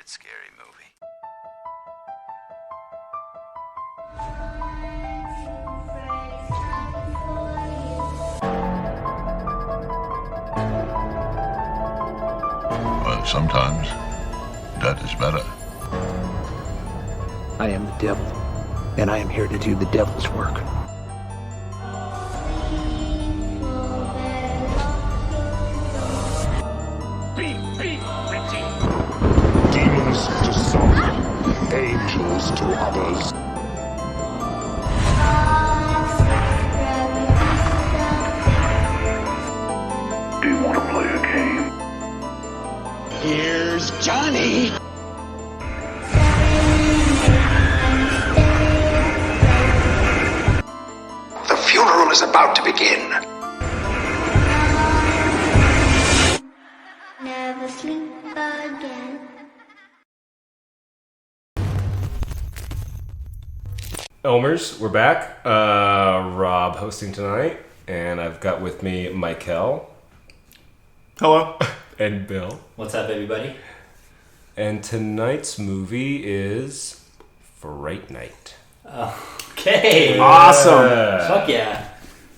favorite scary movie. Well, sometimes that is better. I am the devil, and I am here to do the devil's work. Demons to some, angels to others. Do you want to play a game? Here's Johnny! The funeral is about to begin. Never sleep again. Elmers, we're back. Rob hosting tonight, and I've got with me Michael. Hello. And Bill. What's up, everybody? And tonight's movie is Fright Night. Okay. Awesome. Fuck yeah.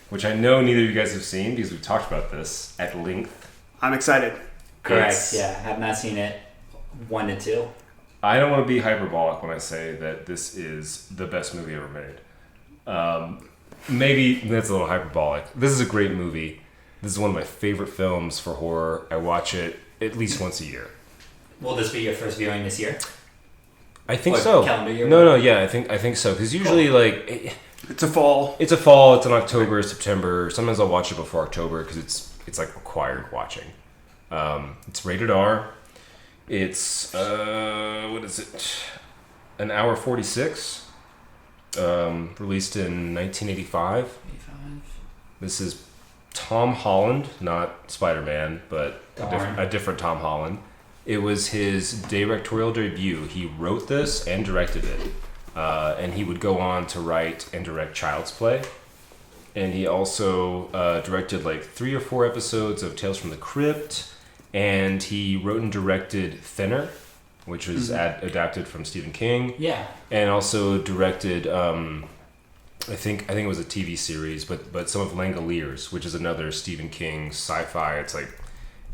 Which I know neither of you guys have seen because we've talked about this at length. I'm excited. Correct. It's- Yeah, have not seen it. 1 to 2. I don't want to be hyperbolic when I say that this is the best movie ever made. Maybe that's a little hyperbolic. This is a great movie. This is one of my favorite films for horror. I watch it at least once a year. Will this be your first viewing this year? I think What, so. calendar year? No, yeah, I think so. Because usually, like, It's a fall. it's a fall, it's in October, September. Sometimes I'll watch it before October because it's like required watching. It's rated R. It's what is it? An hour 46. Released in 1985. 85. This is Tom Holland, not Spider-Man, but Darn. a different Tom Holland. It was his directorial debut. He wrote this and directed it. And he would go on to write and direct Child's Play. And he also directed like 3 or 4 episodes of Tales from the Crypt. And he wrote and directed Thinner, which was adapted from Stephen King. Yeah. And also directed, I think it was a TV series, but some of Langoliers, which is another Stephen King sci-fi. It's like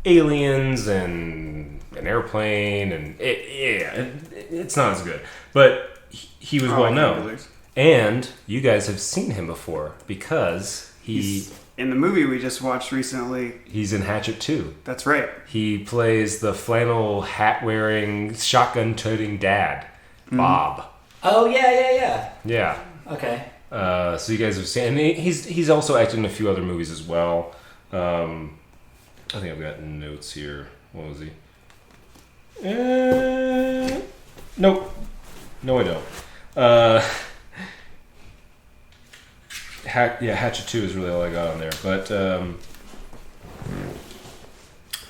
aliens and an airplane, and it's not as good. But he was well known. And you guys have seen him before because He's in the movie we just watched recently. he's in Hatchet 2. That's right. He plays the flannel hat-wearing, shotgun-toting dad, Bob. Oh, yeah. Yeah. Okay. So you guys have seen, and he's also acted in a few other movies as well. I think I've got notes here. What was he? Nope. No, I don't. Hatchet 2 is really all I got on there. But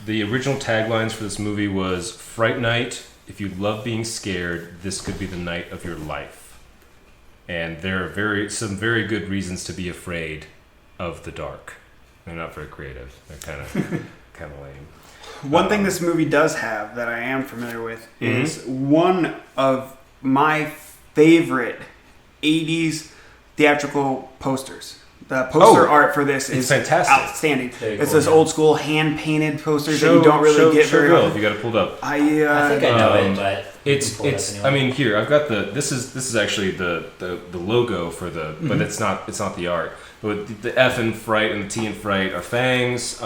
the original taglines for this movie was Fright Night. If you love being scared, this could be the night of your life. And there are some very good reasons to be afraid of the dark. They're not very creative. They're kind of lame. One thing this movie does have that I am familiar with is one of my favorite 80s theatrical posters. The poster art for this is fantastic. outstanding. Very It's cool, those yeah. old school hand painted posters that you don't really get very Bill, if often. you got it pulled up. I think I know it, but you can pull it up It's. anyway. I mean, here I've got the. This is actually the logo for the. But it's not the art. But the F in Fright and the T in Fright are fangs. It's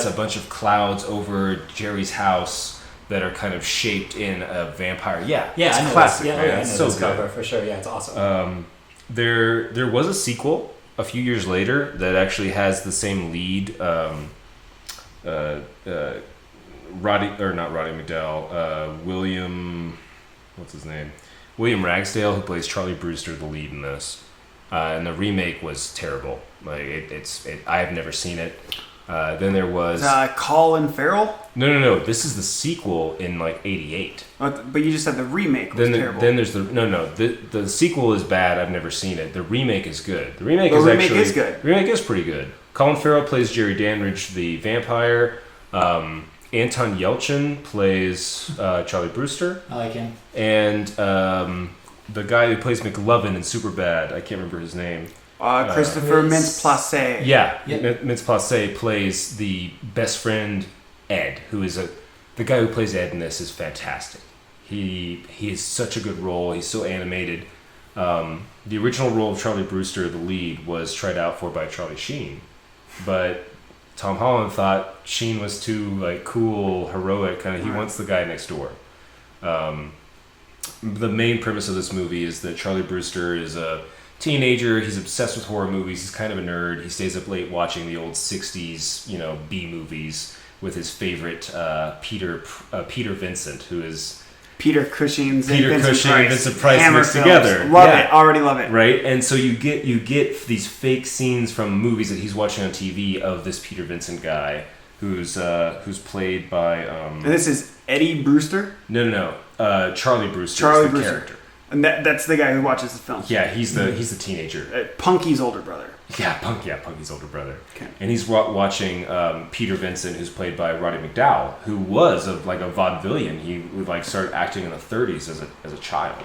Yeah. a bunch of clouds over Jerry's house that are kind of shaped in a vampire. Yeah, Yeah, it's I know classic. this. Yeah, man. I know It's so this good. cover for sure. Yeah, it's awesome. There was a sequel a few years later that actually has the same lead, Roddy McDowell, William, what's his name? William Ragsdale, who plays Charlie Brewster, the lead in this. And the remake was terrible. Like I have never seen it. Then there was Colin Farrell? no. This is the sequel in like '88. But you just said the remake was terrible. Then there's the sequel is bad. I've never seen it. The remake is good. The remake The is remake actually is good. The remake is pretty good. Colin Farrell plays Jerry Dandridge, the vampire. Anton Yelchin plays Charlie Brewster. I like him. And the guy who plays McLovin in Superbad, I can't remember his name. Christopher Mintz-Plasse. Yeah, Yep. Mintz-Plasse plays the best friend Ed, who is the guy who plays Ed in this is fantastic. He is such a good role. He's so animated. The original role of Charlie Brewster, the lead, was tried out for by Charlie Sheen, but Tom Holland thought Sheen was too like cool, heroic, kind of. He wants the guy next door. The main premise of this movie is that Charlie Brewster is a teenager. He's obsessed with horror movies. He's kind of a nerd. He stays up late watching the old '60s, B movies with his favorite Peter Vincent, who is Peter Cushing's Vincent Price Hammer mixed films. together. Love it. Already love it. Right? And so you get these fake scenes from movies that he's watching on TV of this Peter Vincent guy who's played by And this is Eddie Brewster? No. Charlie Brewster Charlie is the Brewster. character. And that's the guy who watches the film. Yeah, he's the teenager. Punky's older brother. Punky's older brother. Okay. And he's watching Peter Vincent, who's played by Roddy McDowall, who was a vaudevillian. He would started acting in the 30s as a child.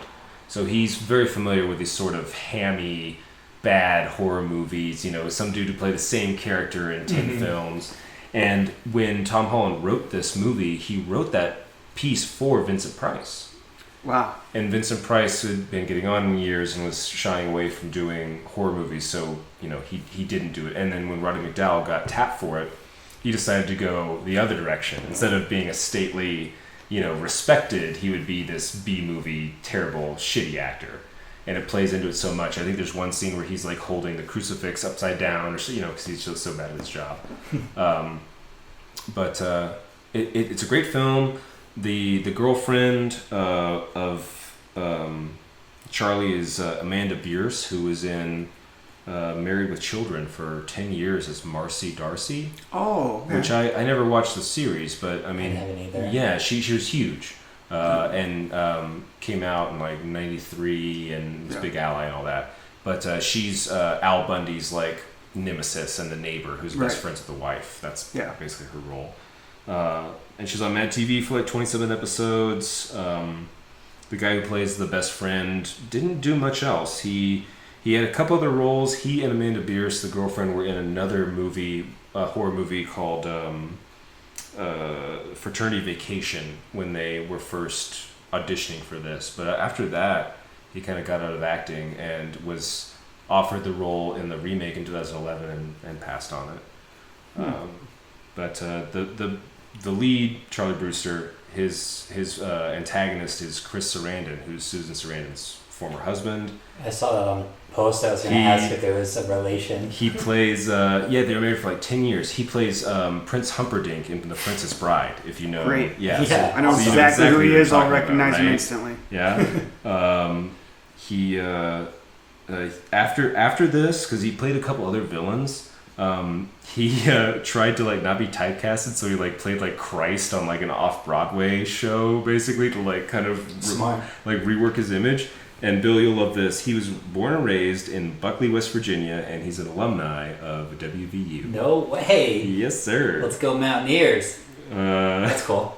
So he's very familiar with these sort of hammy, bad horror movies. Some dude who played the same character in 10 films. And when Tom Holland wrote this movie, he wrote that piece for Vincent Price. Wow. And Vincent Price had been getting on in years and was shying away from doing horror movies, so he didn't do it. And then when Roddy McDowall got tapped for it, he decided to go the other direction. Instead of being a stately, respected, he would be this B-movie, terrible, shitty actor. And it plays into it so much. I think there's one scene where he's like holding the crucifix upside down, or because he's just so bad at his job. But it's a great film. The girlfriend of Charlie is Amanda Bierce, who was in Married with Children for 10 years as Marcy Darcy. Oh. Okay. Which I never watched the series, but I mean, haven't either. Yeah, she was huge. And came out in like 93 and was a big ally and all that. But she's Al Bundy's like nemesis and the neighbor who's best friends with the wife. That's basically her role. And she's on Mad TV for like 27 episodes. The guy who plays the best friend didn't do much else. He had a couple other roles. He and Amanda Bierce, the girlfriend, were in another movie, a horror movie called Fraternity Vacation when they were first auditioning for this. But after that, he kind of got out of acting and was offered the role in the remake in 2011 and passed on it. But the lead, Charlie Brewster, his antagonist is Chris Sarandon, who's Susan Sarandon's former husband. I saw that on the post. I was going to ask if there was a relation. He plays, they were married for like 10 years. He plays Prince Humperdinck in The Princess Bride, if you know. Great. Yeah. I know exactly who he is. I'll recognize him instantly. Yeah. He after this, because he played a couple other villains, he tried to like not be typecasted, so he like played like Christ on like an off-Broadway show, basically, to like kind of rework his image. And Bill, you'll love this. He was born and raised in Buckley, West Virginia, and he's an alumni of WVU. No way. Yes, sir. Let's go Mountaineers. That's cool.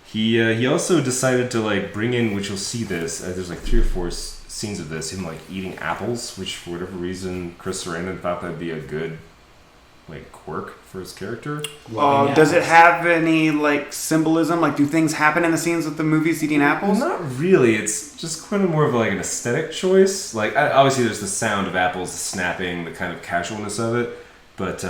He also decided to like bring in, which you'll see this. There's like 3 or 4 scenes of this, him like eating apples, which for whatever reason Chris Sarandon thought that'd be a good like quirk for his character. Does it have any like symbolism? Like, do things happen in the scenes with the movies eating apples? Not really. It's just kind of more of like an aesthetic choice. Like obviously there's the sound of apples, the snapping, the kind of casualness of it. But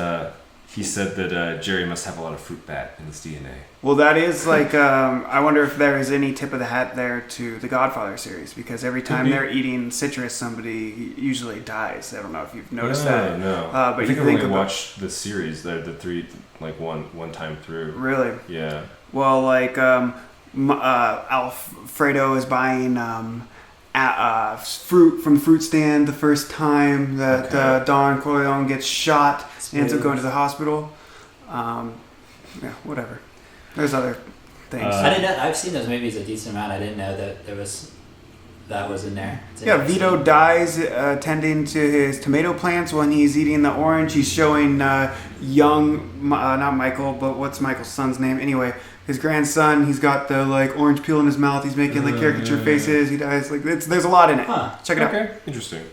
he said that Jerry must have a lot of fruit bat in his DNA. Well, that is like, I wonder if there is any tip of the hat there to the Godfather series, because every time they're eating citrus, somebody usually dies. I don't know if you've noticed that. No. But I think you I think only about watched the series, the 3, like one time through. Really? Yeah. Well, like Alfredo is buying fruit from the fruit stand the first time that Don Corleone gets shot. He ends up going to the hospital. Whatever. There's other things. I didn't know. I've seen those movies a decent amount. I didn't know that there was that was in there. It's Yeah, interesting. Vito dies tending to his tomato plants when he's eating the orange. He's showing not Michael, but what's Michael's son's name? Anyway, his grandson, he's got the like orange peel in his mouth. He's making like caricature faces. He dies. Like there's a lot in it. Huh. Check it out. Okay, interesting.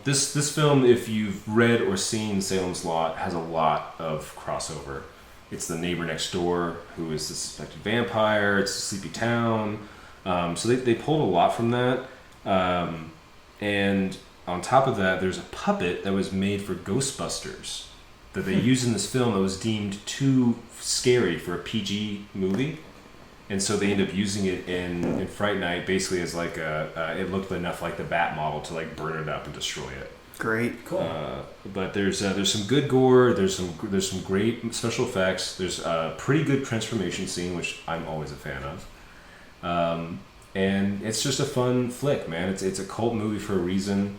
This film, if you've read or seen Salem's Lot, has a lot of crossover. It's the neighbor next door who is the suspected vampire. It's a sleepy town. So they pulled a lot from that. And on top of that, there's a puppet that was made for Ghostbusters that they used in this film that was deemed too scary for a PG movie. And so they ended up using it in Fright Night basically as like it looked enough like the Bat model to like burn it up and destroy it. Great. Cool. But there's some good gore. There's some great special effects. There's a pretty good transformation scene, which I'm always a fan of. And it's just a fun flick, man. It's a cult movie for a reason.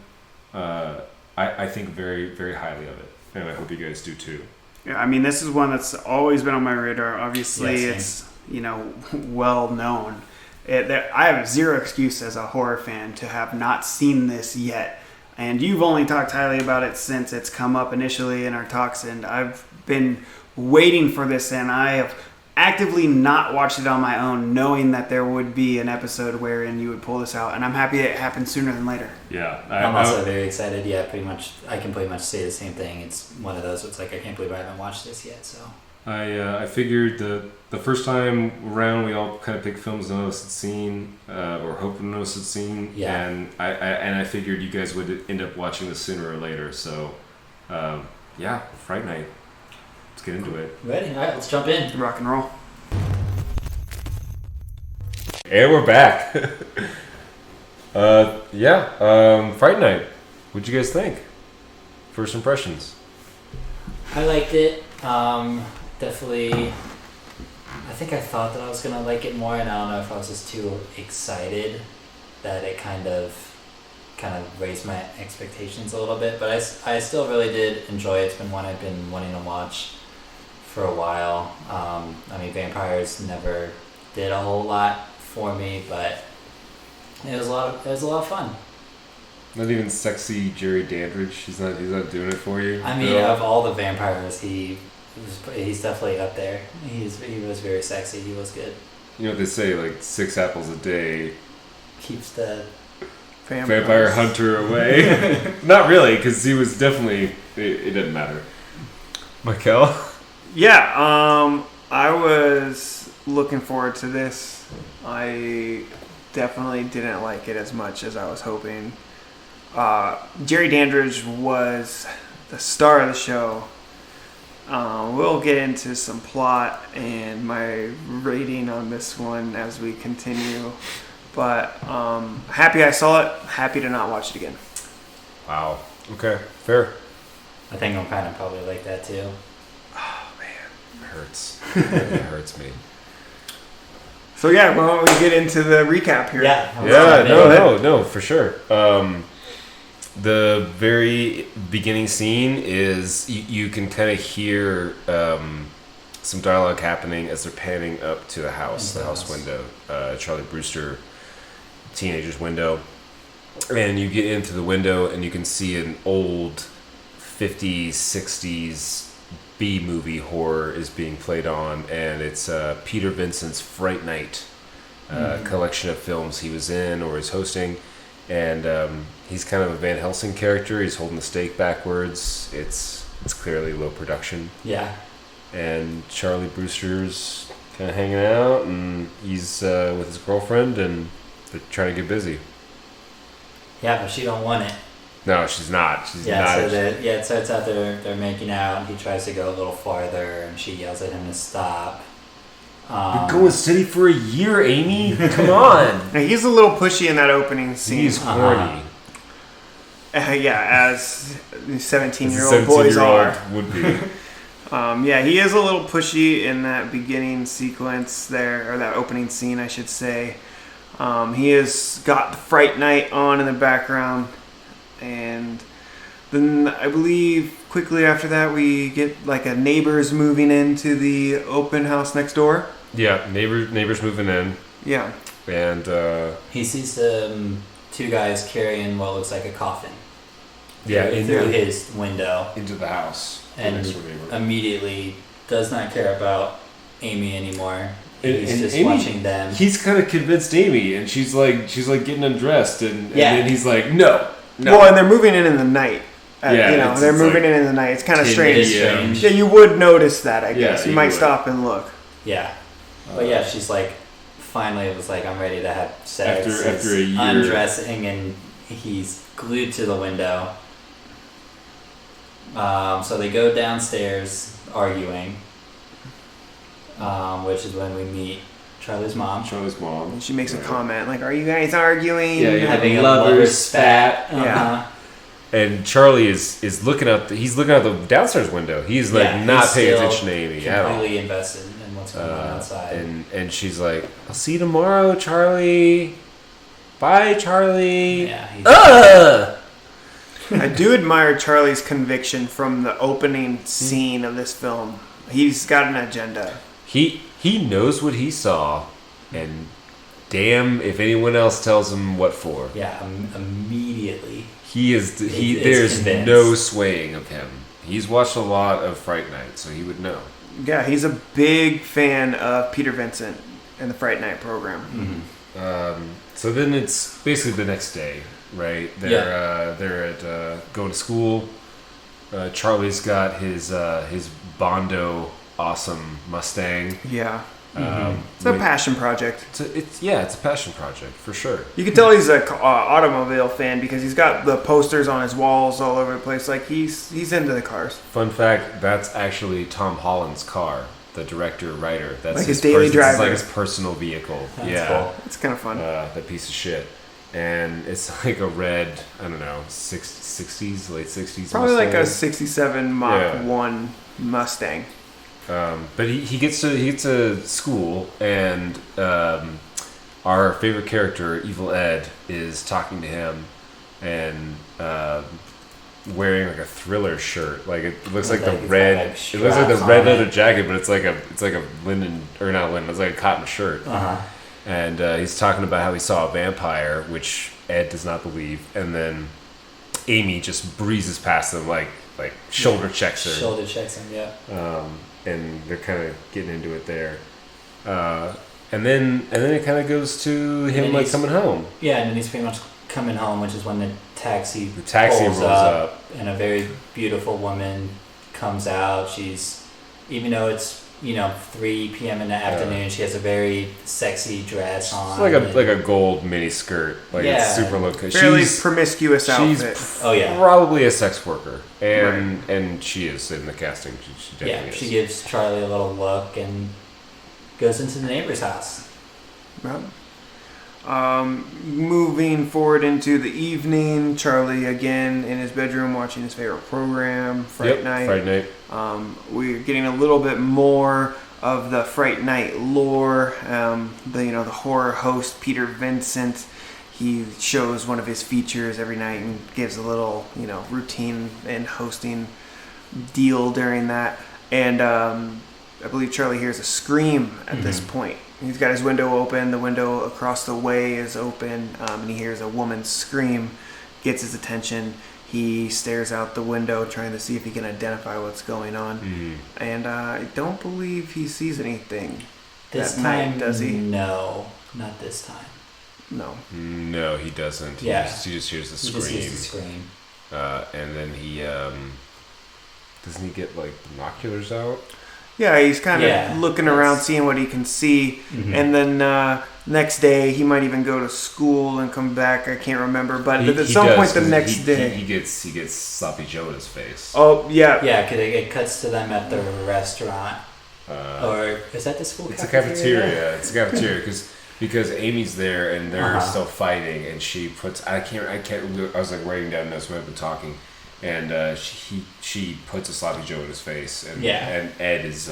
I think very, very highly of it, and I hope you guys do too. Yeah, I mean, this is one that's always been on my radar. Obviously, Yeah, it's well known. I have zero excuse as a horror fan to have not seen this yet. And you've only talked highly about it since it's come up initially in our talks, and I've been waiting for this, and I have actively not watched it on my own, knowing that there would be an episode wherein you would pull this out, and I'm happy it happened sooner than later. Yeah, I'm also very excited. Yeah, I can pretty much say the same thing. It's one of those. It's like I can't believe I haven't watched this yet. So I figured the first time around we all kind of picked films none of us had seen or hoped none of us had seen, Yeah. and I figured you guys would end up watching this sooner or later. So yeah, Fright Night. Let's get into it. ready? All right, let's jump in. Rock and roll. And we're back. Fright Night. What'd you guys think? First impressions. I liked it. Definitely. I think I thought that I was gonna like it more, and I don't know if I was just too excited that it kind of raised my expectations a little bit. But I still really did enjoy it. It's been one I've been wanting to watch for a while. I mean, vampires never did a whole lot for me, but it was a lot of fun. Not even sexy Jerry Dandridge. He's not doing it for you. I mean, of all the vampires, he's definitely up there. He was very sexy. He was good. You know what they say, like 6 apples a day Keeps the vampire hunter away. Not really, because he was definitely. It doesn't matter. Michael. Yeah, I was looking forward to this. I definitely didn't like it as much as I was hoping. Jerry Dandridge was the star of the show. We'll get into some plot and my rating on this one as we continue. But happy I saw it. Happy to not watch it again. Wow. Okay. Fair. I think I'm kind of probably like that too. Oh man, it hurts. It hurts me. So yeah, why don't we get into the recap here? No, for sure. The very beginning scene is you can kind of hear some dialogue happening as they're panning up to the house window, Charlie Brewster teenager's window, and you get into the window and you can see an old 50s, 60s B-movie horror is being played on, and it's Peter Vincent's Fright Night collection of films he was in or is hosting, and he's kind of a Van Helsing character. He's holding the stake backwards. It's clearly low production. Yeah. And Charlie Brewster's kind of hanging out, and he's with his girlfriend, and they're trying to get busy. Yeah, but she don't want it. No, she's not. She's Yeah, not. so it starts out they're making out, and he tries to go a little farther, and she yells at him to stop. You're going steady for a year, Amy. Come on. Now, he's a little pushy in that opening scene. He's horny. Yeah, as 17-year-old boys are. Would be. Yeah, he is a little pushy in that beginning sequence there, or that opening scene, I should say. He has got the Fright Night on in the background, and then I believe quickly after that we get like a neighbors moving into the open house next door. Yeah, neighbors moving in. Yeah. And he sees the two guys carrying what looks like a coffin. Through his window into the house, and immediately does not care about Amy anymore. He's just Amy, watching them. He's kind of convinced Amy, and she's like getting undressed, and then he's like, no. Well, and they're moving in the night. They're moving like in the night. It's kind of strange. strange. Yeah, you would notice that, I guess. Yeah, you might would. stop and look. Yeah. But yeah, she's like, finally it was like, I'm ready to have sex. After a year. Undressing, and he's glued to the window. So they go downstairs arguing, which is when we meet Charlie's mom. And she makes a comment like, "Are you guys arguing?" Yeah, you're having a lover's spat. Yeah. And Charlie is looking out. He's looking out the downstairs window. He's like not paying attention to Amy at all. Completely invested in what's going on outside. And she's like, "I'll see you tomorrow, Charlie. Bye, Charlie." Yeah. I do admire Charlie's conviction from the opening scene of this film. He's got an agenda. He knows what he saw, and damn if anyone else tells him what for. Yeah, immediately. There's convinced. no swaying of him. He's watched a lot of Fright Night, so he would know. Yeah, he's a big fan of Peter Vincent and the Fright Night program. Mm-hmm. So then it's basically the next day, right? They're at going to school. Charlie's got his Bondo awesome Mustang. Yeah. It's a passion project. It's a passion project for sure. You can tell he's a automobile fan because he's got the posters on his walls all over the place. Like he's into the cars. Fun fact: that's actually Tom Holland's car. The director writer. That's like his daily driver. It's like his personal vehicle. That's cool. It's kind of fun. That piece of shit. And it's like a red, I don't know, 60s, late 60s. Probably Mustang. like a '67 Mach 1 Mustang. But he gets to school, and our favorite character, Evil Ed, is talking to him, and wearing like a Thriller shirt. Like it looks like the red. It looks like the red leather jacket, but it's like a linen, or not linen. It's like a cotton shirt. And he's talking about how he saw a vampire, which Ed does not believe, and then Amy just breezes past him, like shoulder checks her. Shoulder checks him, yeah. And they're kind of getting into it there, and then it kind of goes to him like coming home. Yeah, and then he's pretty much coming home, which is when the taxi rolls up, and a very beautiful woman comes out. She's, even though it's 3 p.m. in the afternoon, she has a very sexy dress on. It's like a gold mini skirt, it's super low cut. Fairly promiscuous outfit. Probably a sex worker, and she is in the casting. She definitely is. She gives Charlie a little look and goes into the neighbor's house. Moving forward into the evening, Charlie again in his bedroom watching his favorite program, Fright Night. Fright Night. We're getting a little bit more of the Fright Night lore. The horror host Peter Vincent. He shows one of his features every night and gives a little routine and hosting deal during that. And I believe Charlie hears a scream at this point. He's got his window open. The window across the way is open, and he hears a woman's scream. Gets his attention. He stares out the window, trying to see if he can identify what's going on. And I don't believe he sees anything This that time, night, does he? No, not this time. No, he doesn't. Yeah. He just hears the scream. He just hears the scream. And then he doesn't he get like binoculars out? Yeah, he's kind of looking around, seeing what he can see. And then next day, he might even go to school and come back. I can't remember. But at some point the next day... He gets Sloppy Joe in his face. Oh, yeah. Yeah, because it cuts to them at the restaurant. Or is that the school cafeteria? It's a cafeteria because Amy's there and they're still fighting, and she puts... I was like writing down notes when I've been talking. And she puts a Sloppy Joe in his face, and Ed is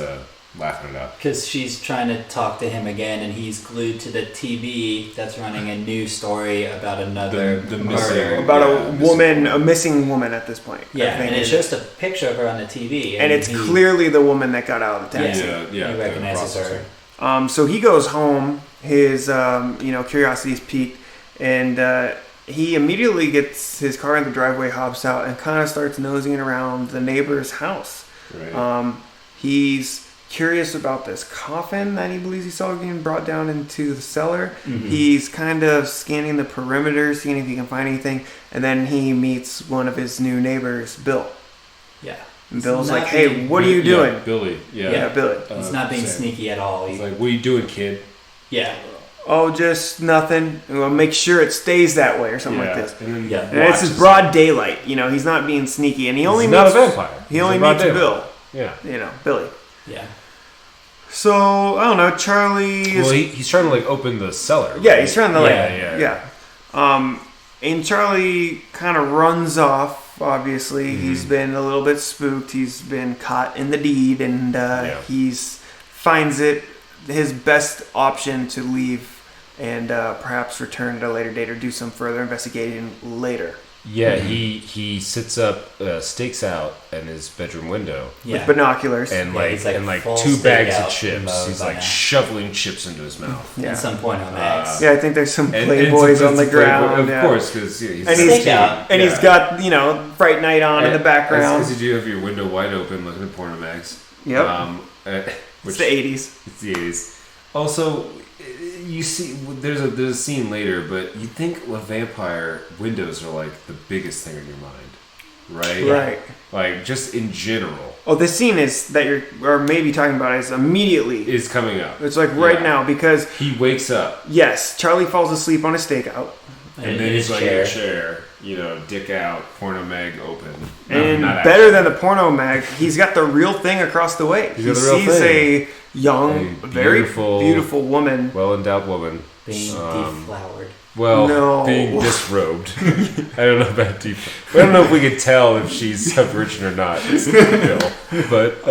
laughing it up. Because she's trying to talk to him again, and he's glued to the TV that's running a new story about another murder. About a missing woman at this point. Yeah, and it's just a picture of her on the TV. And it's clearly the woman that got out of the taxi. Yeah, he recognizes her. So he goes home, his curiosity's piqued, and he immediately gets his car in the driveway, hops out, and kind of starts nosing around the neighbor's house. Right. He's curious about this coffin that he believes he saw getting brought down into the cellar. Mm-hmm. He's kind of scanning the perimeter, seeing if he can find anything, and then he meets one of his new neighbors, Bill. Yeah. And Bill's not like, "Hey, being- what are you doing?" Yeah, Billy. Yeah. Yeah, Billy. He's not being same. sneaky at all. He's like, "What are you doing, kid?" Yeah. Oh, just nothing. We'll make sure it stays that way, or something like this. And then Yeah. And it's his watches broad daylight. He's not being sneaky, and he only He's not meets a vampire. He He's only a broad meets daylight. Bill. Yeah. Billy. Yeah. So I don't know. Charlie is. Well, he's trying to like open the cellar. Yeah, right? he's trying to Yeah. And Charlie kind of runs off. Obviously, he's been a little bit spooked. He's been caught in the deed, and he's finds it his best option to leave and perhaps return at a later date or do some further investigating later. Yeah, he sits up, stakes out in his bedroom window, Yeah. With binoculars. and Yeah, he's like full 2 bags of stakeout chips. mode He's by like now. shoveling chips into his mouth. Yeah. And some point on Max. Yeah, I think there's some And Playboys it's on the a Playboy, ground. of yeah. course, because he's And he's, Stakeout. and he's got, Fright Night on in the background. Because you do have your window wide open, looking at porno mags. Yep. Which It's the 80s. It's the 80s. Also, you see, there's a scene later, but you think a vampire windows are like the biggest thing in your mind, right? Right. Like just in general, Oh, the scene is that you're, or maybe talking about is immediately. is coming up. It's like right Yeah. now because, He wakes up yes, Charlie falls asleep on a stakeout. and then he's like in a chair, dick out, porno mag open. No, And not better actually. than the porno mag, he's got the real thing across the way. He's He got the real sees thing. a young, A very beautiful- beautiful woman. well-endowed woman. Being deflowered. Well, No. being disrobed. I don't know about deep. I don't know if we could tell if she's a virgin or not. But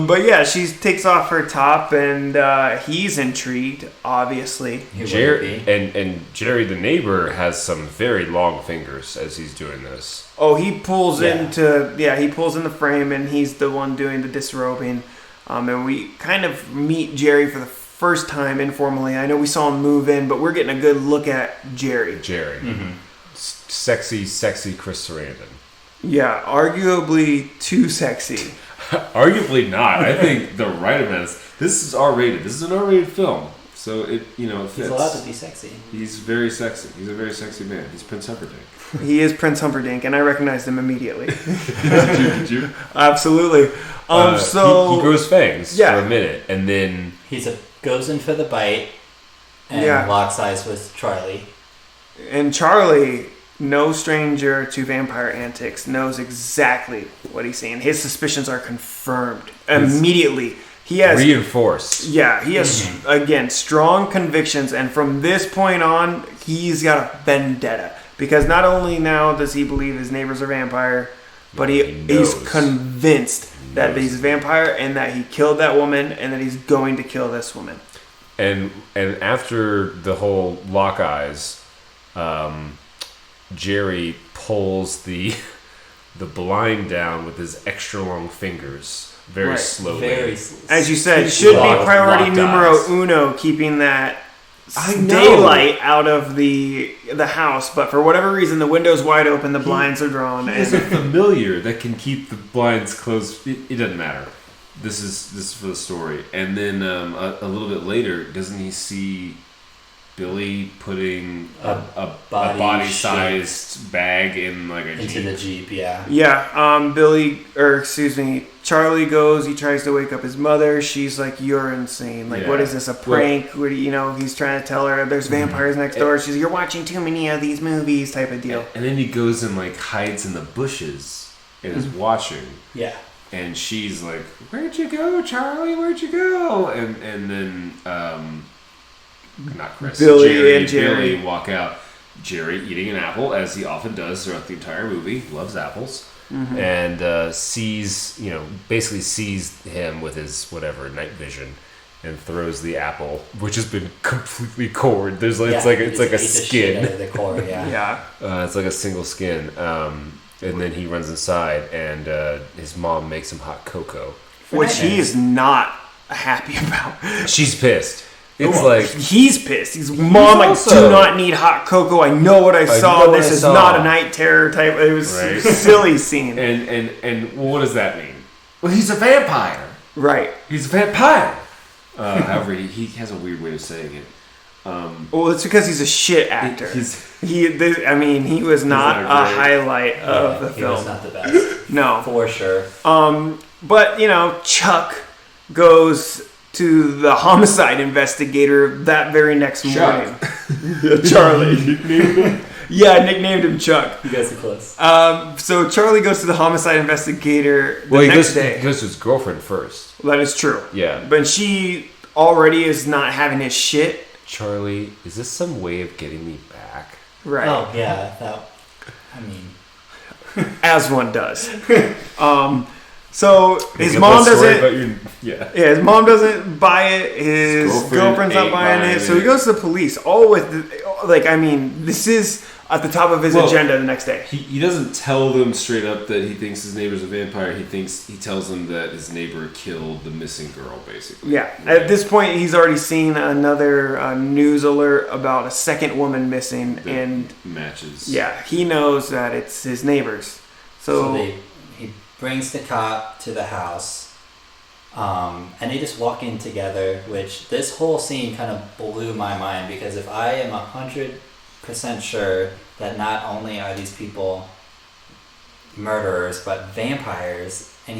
But yeah, she takes off her top, and he's intrigued, obviously. He Jerry would be. and Jerry, the neighbor, has some very long fingers as he's doing this. Oh, he pulls Yeah. he pulls in the frame, and he's the one doing the disrobing. And we kind of meet Jerry for the first time informally. I know we saw him move in, but we're getting a good look at Jerry. Jerry, sexy Chris Sarandon. Yeah, arguably too sexy. Arguably not. I think the right amount. This is R-rated. This is an R-rated film, so it fits. He's allowed to be sexy. He's very sexy. He's a very sexy man. He's Prince Humperdinck. He is Prince Humperdinck, and I recognized him immediately. Did you? Absolutely. So he grows fangs Yeah. for a minute, and then Goes in for the bite and Yeah. locks eyes with Charlie. and Charlie, no stranger to vampire antics, knows exactly what he's seeing. His suspicions are confirmed immediately. He has reinforced. Yeah, he has, again, strong convictions, and from this point on, he's got a vendetta. Because not only now does he believe his neighbor's a vampire, but he's knows. convinced that knows. he's a vampire and that he killed that woman and that he's going to kill this woman. And after the whole lock eyes, Jerry pulls the blind down with his extra long fingers very Right. slowly. Very. As you said, it should be Locked priority eyes. numero uno, keeping that I know. daylight out of the house. But for whatever reason, the window's wide open, the blinds are drawn, He is a and familiar that can keep the blinds closed. It doesn't matter. This is for the story. And then a little bit later, doesn't he see Billy putting a body-sized bag in like a Into Jeep? the Jeep, yeah. Charlie goes. He tries to wake up his mother. She's like, "You're insane. Like, Yeah. what is this? A prank? What do he's trying to tell her there's vampires next door. She's, "You're watching too many of these movies," type of deal. And then he goes and like hides in the bushes and is watching. Yeah. And she's like, "Where'd you go, Charlie? Where'd you go?" And then not Chris, Billy and Jerry. Billy walk out. Jerry eating an apple, as he often does throughout the entire movie. Loves apples. And sees him with his whatever night vision, and throws the apple, which has been completely cored. There's like it's like a Ate the shit skin. out of the core, yeah. Yeah. It's like a single skin. And then he runs inside, and his mom makes him hot cocoa. Which he is not happy about. She's pissed. It's like he's pissed. He's Mom, I also- do not need hot cocoa. I know what I saw. know what This I is saw." not a night terror type. It was Right. a silly scene. and what does that mean? Well, he's a vampire. Right. He's a vampire. However, he has a weird way of saying it. Well, it's because he's a shit actor. He was not not a great. highlight of the He was film. not the best, No. for sure. But, Chuck goes to the homicide investigator that very next morning. Charlie. Yeah, I nicknamed him Chuck. You guys are close. So Charlie goes to the homicide investigator the Well, he next goes, day. he goes to his girlfriend first. That is true. Yeah. But she already is not having his shit. Charlie, is this some way of getting me back? Right. Oh yeah, As one does. So his Get mom that story doesn't. about your- yeah. Yeah, his mom doesn't buy it. His girlfriend's not ain't buying buying it. So he it. goes to the police. All with, this is at the top of his agenda the next day. He doesn't tell them straight up that he thinks his neighbor's a vampire. He tells them that his neighbor killed the missing girl, basically. Yeah. At this point, he's already seen another news alert about a second woman missing, That and matches. yeah, he knows that it's his neighbors. So he brings the cop to the house, and they just walk in together. Which this whole scene kind of blew my mind, because if I am 100% sure that not only are these people murderers but vampires, and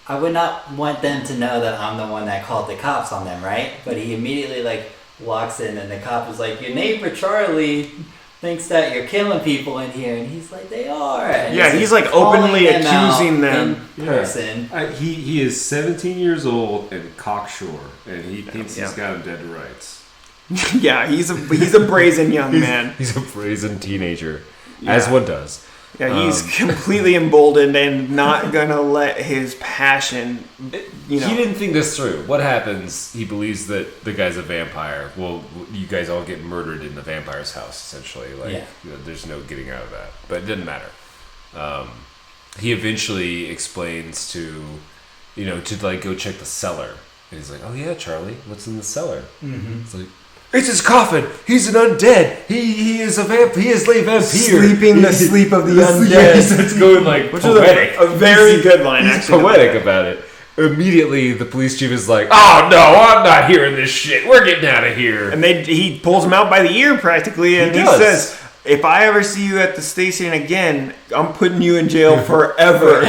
I would not want them to know that I'm the one that called the cops on them, right? But he immediately walks in, and the cop is like, "Your neighbor Charlie thinks that you're killing people in here," and he's like, "They are." And yeah, he's like calling openly them out accusing them. in person. He is 17 years old and cocksure, and he thinks Yeah. he's got him dead to rights. Yeah, he's a brazen young man. He's a brazen teenager, as one does. Yeah, he's completely emboldened and not gonna let his passion. He didn't think this through. What happens? He believes that the guy's a vampire. Well, you guys all get murdered in the vampire's house, essentially. There's no getting out of that. But it didn't matter. He eventually explains to go check the cellar. And he's like, "Oh yeah, Charlie, what's in the cellar?" Mm-hmm. It's like, "It's his coffin. He's an undead. He is a vampire. He is a vampire. Sleeping the sleep of the Yeah, undead." he starts going Which poetic. is a very good line, He's actually. poetic about it. Immediately, the police chief is like, "Oh no, I'm not hearing this shit. We're getting out of here." And he pulls him out by the ear practically, and he does. says, "If I ever see you at the station again, I'm putting you in jail forever."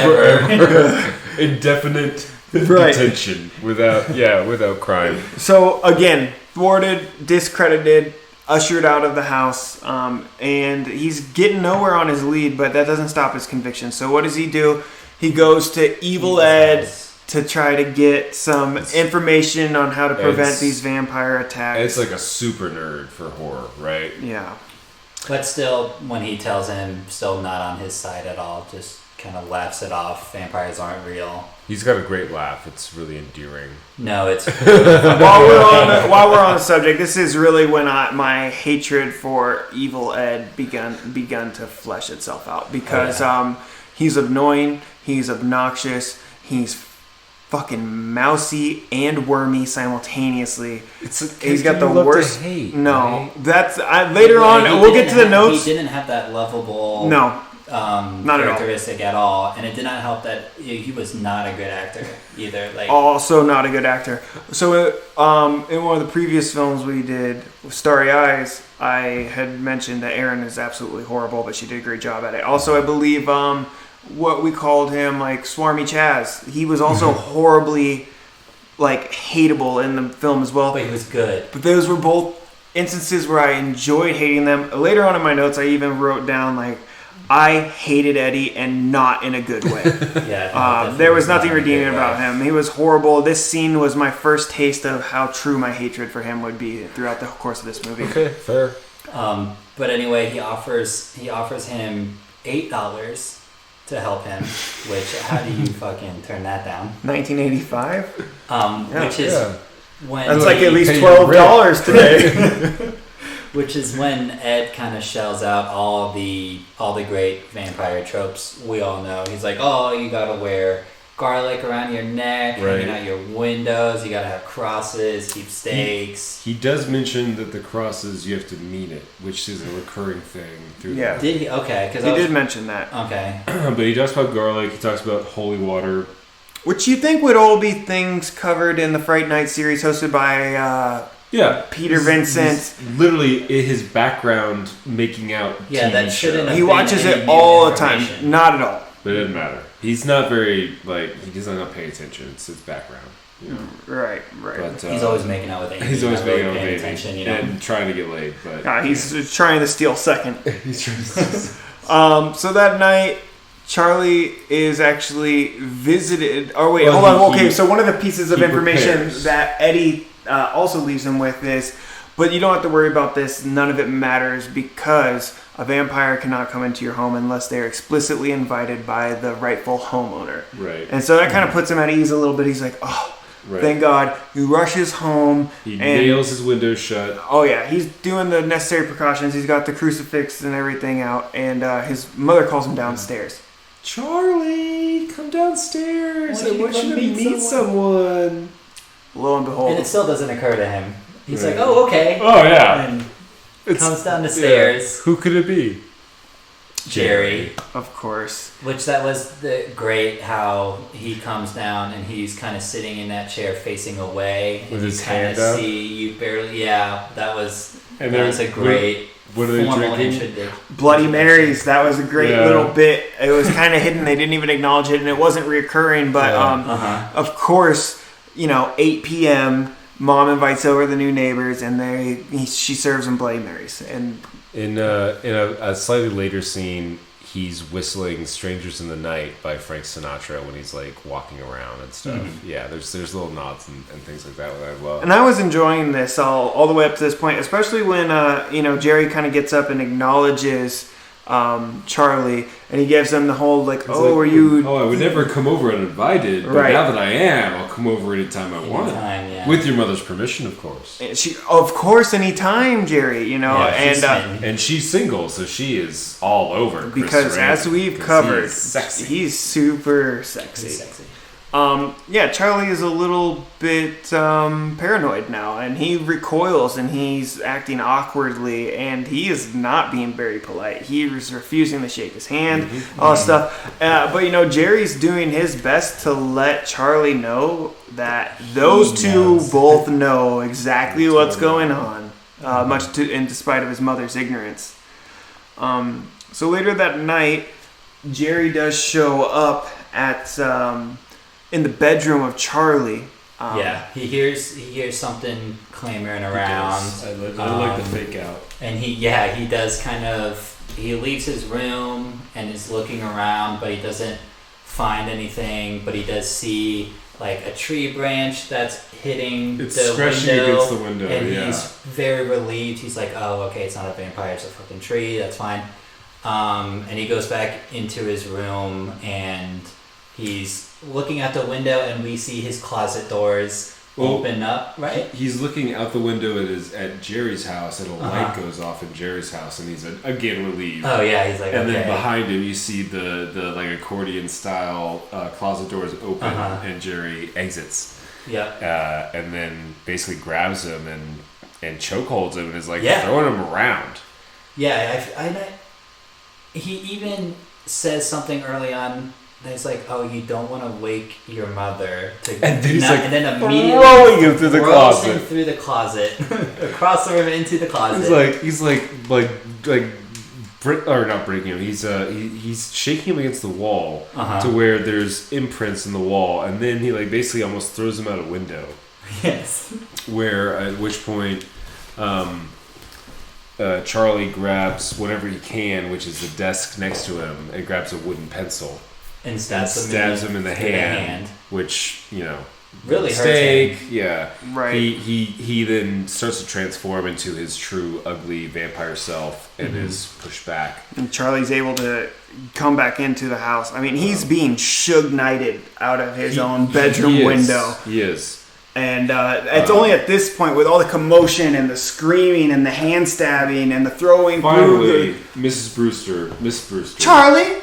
Indefinite Right. detention without crime. So again, thwarted, discredited, ushered out of the house, and he's getting nowhere on his lead, but that doesn't stop his conviction. So what does he do? He goes to Evil Ed to try to get some information on how to prevent these vampire attacks. It's like a super nerd for horror, right? Yeah. But still, when he tells him, still not on his side at all, just kind of laughs it off. Vampires aren't real. He's got a great laugh. It's really endearing. No, it's While we're on the subject, this is really when my hatred for Evil Ed begun to flesh itself out, because he's annoying, he's obnoxious, he's fucking mousy and wormy simultaneously. He's got the worst. Hate, no, right? that's later on. We'll get to the notes. He didn't have that lovable. No. Not at all. characteristic at all, and it did not help that he was not a good actor either. Also not a good actor. So in one of the previous films we did with Starry Eyes, I had mentioned that Erin is absolutely horrible, but she did a great job at it. Also, I believe what we called him, Swarmy Chaz, he was also horribly hateable in the film as well. But he was good. But those were both instances where I enjoyed hating them. Later on in my notes, I even wrote down I hated Eddie, and not in a good way. Yeah, there was nothing redeeming about him. He was horrible. This scene was my first taste of how true my hatred for him would be throughout the course of this movie. Okay, fair. But anyway, he offers him $8 to help him. Which, how do you fucking turn that down? 1985. Which is when That's at least pay your $12 today. Which is when Ed kind of shells out all the great vampire tropes we all know. He's like, "Oh, you gotta wear garlic around your neck, Right. hanging out your windows. You gotta have crosses, keep stakes. He does mention that the crosses, you have to mean it, which is a recurring thing through Yeah. the Did he? Okay, because He did mention that. Okay. But he talks about garlic, he talks about holy water. Which you think would all be things covered in the Fright Night series hosted by Yeah. Peter Vincent. He's literally in his background making out Yeah, TV that shouldn't show. have He been watches any it new all the time. information. Not at all. But it doesn't matter. He's not very, he does not pay attention. It's his background. You know? Right. But, He's always making out with Amy. He's always not really making out with paying Amy attention, you know. and trying to get laid. But He's trying to steal second. he's trying to. So that night, Charlie is actually visited. Oh wait, Well, hold on. he- Okay, so one of the pieces of he information prepares. that Eddie also leaves him with is, but you don't have to worry about this. None of it matters because a vampire cannot come into your home unless they are explicitly invited by the rightful homeowner. Right. And so that kind of puts him at ease a little bit. He's like, oh, Right. thank God. He rushes home. He and nails his windows shut. Oh yeah, he's doing the necessary precautions. He's got the crucifix and everything out, and his mother calls him downstairs. Charlie, come downstairs. I want you to meet someone. Lo and behold, And it still doesn't occur to him. He's Right. like, oh, okay. Oh, yeah. And It's- comes down the stairs. Who could it be? Jerry. of course. Which that was the great how he comes down and he's kind of sitting in that chair facing away. With and his you kind hand of up? see you barely. Yeah, that was And that was a then- great what are they formal drinking? introduction. Bloody Marys. That was a great Yeah. little bit. It was kind of hidden. They didn't even acknowledge it, and it wasn't reoccurring. But Yeah. of course, 8 p.m. Mom invites over the new neighbors, and she serves them Bloody Marys. And In a slightly later scene, he's whistling "Strangers in the Night" by Frank Sinatra when he's like walking around and stuff. Yeah, there's little nods and things like that I love. And I was enjoying this all the way up to this point, especially when Jerry kind of gets up and acknowledges Charlie, and he gives them the whole were you? Oh, I would never come over uninvited, but Right. now that I am, I'll come over anytime I want. Anytime, yeah. With your mother's permission, of course. She, of course, anytime, Jerry. Yeah, she's and smitten. And she's single, so she is all over. Chris because Sarandon, as we've 'cause covered, he's sexy. he's super sexy. He's sexy. Charlie is a little bit paranoid now, and he recoils, and he's acting awkwardly, and he is not being very polite. He is refusing to shake his hand, all that stuff. But Jerry's doing his best to let Charlie know that those two knows. both know exactly what's going on, in despite of his mother's ignorance. So later that night, Jerry does show up at in the bedroom of Charlie. Yeah, he hears something clamoring around. I like the fake out. And he does he leaves his room and is looking around, but he doesn't find anything, but he does see like a tree branch that's hitting It's the scratching window. against the window, And yeah. he's very relieved. He's like, oh, okay, it's not a vampire, it's a fucking tree, that's fine. And he goes back into his room and he's looking out the window and we see his closet doors open up, right? He's looking out the window at Jerry's house, and a light goes off in Jerry's house, and he's again relieved. Oh yeah, he's like, And okay. then behind him, you see the like accordion style closet doors open, and Jerry exits. Yeah. And then basically grabs him and chokeholds him and is like Yeah. throwing him around. Yeah, he even says something early on. And it's like, oh, you don't want to wake your mother. And then he's like and then immediately throwing him through the throws closet. him through the closet, across the room into the closet. He's not breaking him. He's shaking him against the wall to where there's imprints in the wall, and then he basically almost throws him out a window. Yes. Where at which point, Charlie grabs whatever he can, which is the desk next to him, and grabs a wooden pencil. And stabs him in the hand, which really mistake. hurts him. Yeah, Right. He then starts to transform into his true ugly vampire self and is pushed back. And Charlie's able to come back into the house. I mean, he's being Suge Knighted out of his own bedroom window. He is. And it's only at this point, with all the commotion and the screaming and the hand stabbing and the throwing Finally, through Miss Brewster. Charlie?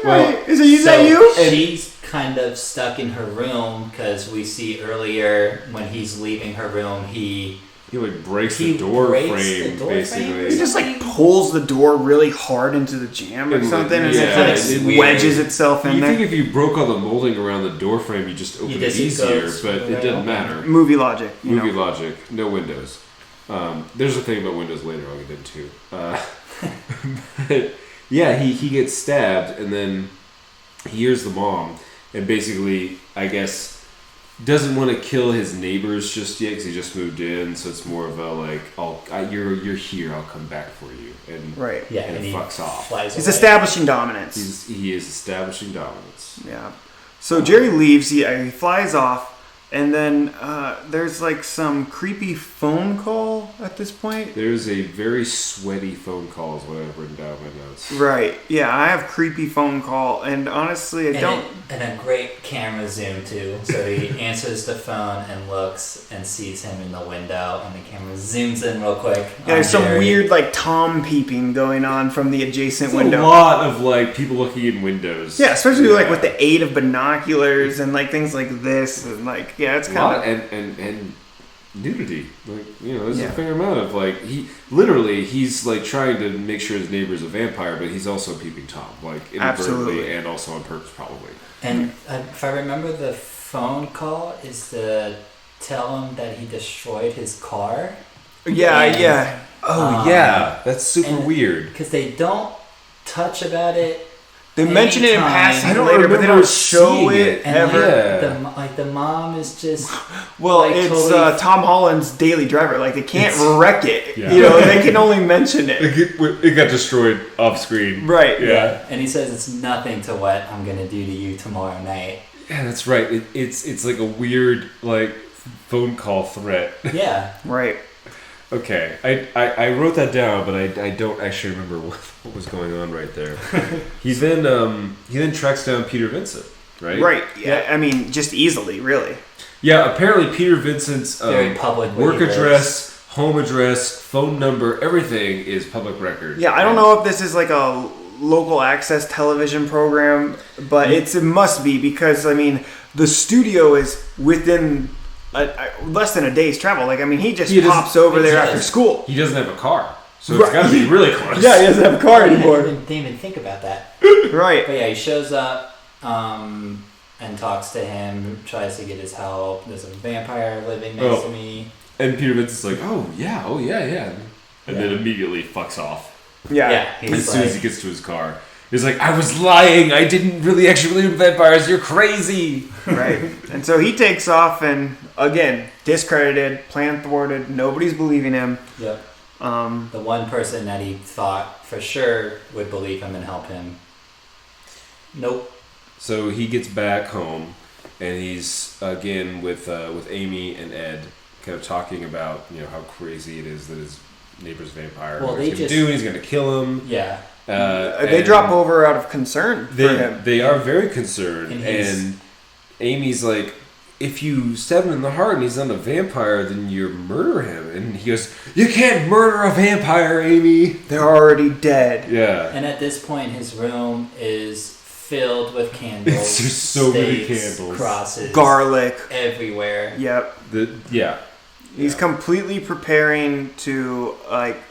Well, Is that you? She's kind of stuck in her room because we see earlier when he's leaving her room, he like breaks the door frame, basically. He just like pulls the door really hard into the jamb or something, and it wedges itself in there. You think if you broke all the molding around the door frame, you just open it easier, but it didn't matter. Movie logic. Logic. No windows. There's a thing about windows later I'll get into. But yeah, he gets stabbed, and then he hears the mom, and basically, I guess, doesn't want to kill his neighbors just yet because he just moved in, so it's more of a like, you're here, I'll come back for you, and and he fucks off. He's establishing dominance. He is establishing dominance. Yeah. So Jerry leaves. He flies off, and then there's like some creepy phone call at this point. There's a very sweaty phone call is what I've written down in my notes. Right. Yeah, I have creepy phone call, and honestly, and a great camera zoom too. So he answers the phone and looks and sees him in the window, and the camera zooms in real quick. Yeah, there's some weird like Tom peeping going on from the adjacent window. A lot of like people looking in windows. Yeah, especially like with the aid of binoculars and like things like this, and like it's kind of and nudity. Like there's a fair amount of like he's like trying to make sure his neighbor's a vampire, but he's also peeping Tom, like inadvertently and also on purpose probably. And if I remember, the phone call is to tell him that he destroyed his car. Yeah. Oh yeah, that's super weird because they don't touch about it. They mention it in passing later, but they don't show it ever. The mom is just it's totally Tom Holland's daily driver. Like they can't wreck it. Yeah. They can only mention it. It got destroyed off screen. Right. Yeah. And he says it's nothing to what I'm gonna do to you tomorrow night. Yeah, that's right. It's like a weird like phone call threat. Yeah. Right. Okay, I wrote that down, but I don't actually remember what was going on right there. He then tracks down Peter Vincent, right? Right. Yeah. I mean, just easily, really. Yeah. Apparently, Peter Vincent's very public work address, home address, phone number, everything is public record. Yeah. I don't know if this is like a local access television program, but it must be because the studio is within less than a day's travel. Like, he just pops over there after school. He doesn't have a car, so it's got to be really close. Yeah, he doesn't have a car anymore. I didn't even think about that. Right. But yeah, he shows up and talks to him, tries to get his help. There's a vampire living next to me. And Peter Vincent's like, oh yeah. And then immediately fucks off. Yeah. As soon as he gets to his car. He's like, I was lying. I didn't really actually believe in vampires. You're crazy. Right. And so he takes off and, again, discredited, plan thwarted. Nobody's believing him. Yep. The one person that he thought for sure would believe him and help him. Nope. So he gets back home, and he's, again, with Amy and Ed, kind of talking about, how crazy it is that his neighbor's a vampire. Well, he's going to kill him. Yeah. They drop over out of concern for him. They are very concerned. And Amy's like, if you stab him in the heart and he's not a vampire, then you murder him. And he goes, you can't murder a vampire, Amy. They're already dead. Yeah. And at this point, his room is filled with candles. It's just so many candles. Crosses. Garlic. Everywhere. Yep. He's completely preparing to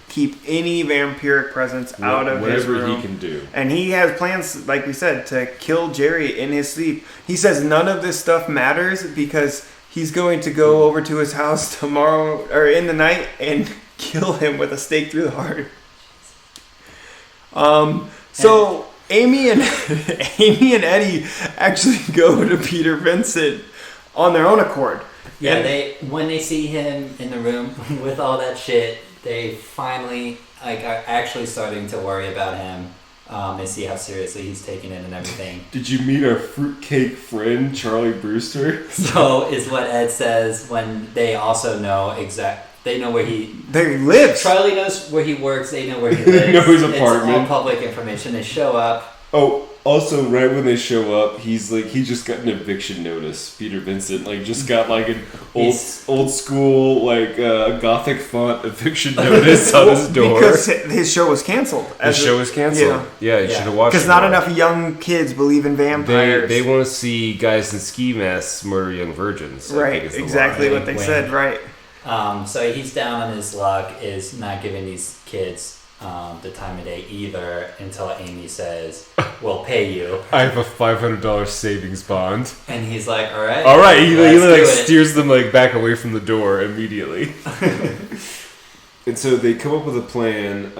keep any vampiric presence out of his room. Whatever he can do. And he has plans, like we said, to kill Jerry in his sleep. He says none of this stuff matters because he's going to go over to his house tomorrow or in the night and kill him with a stake through the heart. So Amy and Eddie actually go to Peter Vincent on their own accord. Yeah, when they see him in the room with all that shit, they finally are actually starting to worry about him. They see how seriously he's taking it and everything. Did you meet our fruitcake friend, Charlie Brewster? So is what Ed says when they also know they know where he lives. Charlie knows where he works. They know where he lives. They know his apartment. It's all public information. They show up. Oh, Also, right when they show up, he's like, he just got an eviction notice. Peter Vincent, like, just got like an old school, like, gothic font eviction notice on his door. Because his show was canceled. His show was canceled. Yeah, you should have watched it. Because not enough young kids believe in vampires. They want to see guys in ski masks murder young virgins. Right, exactly what they said, right. So he's down on his luck, is not giving these kids the time of day either until Amy says, "We'll pay you." I have a $500 savings bond. And he's like, "All right." All right. He like steers them like back away from the door immediately. And so they come up with a plan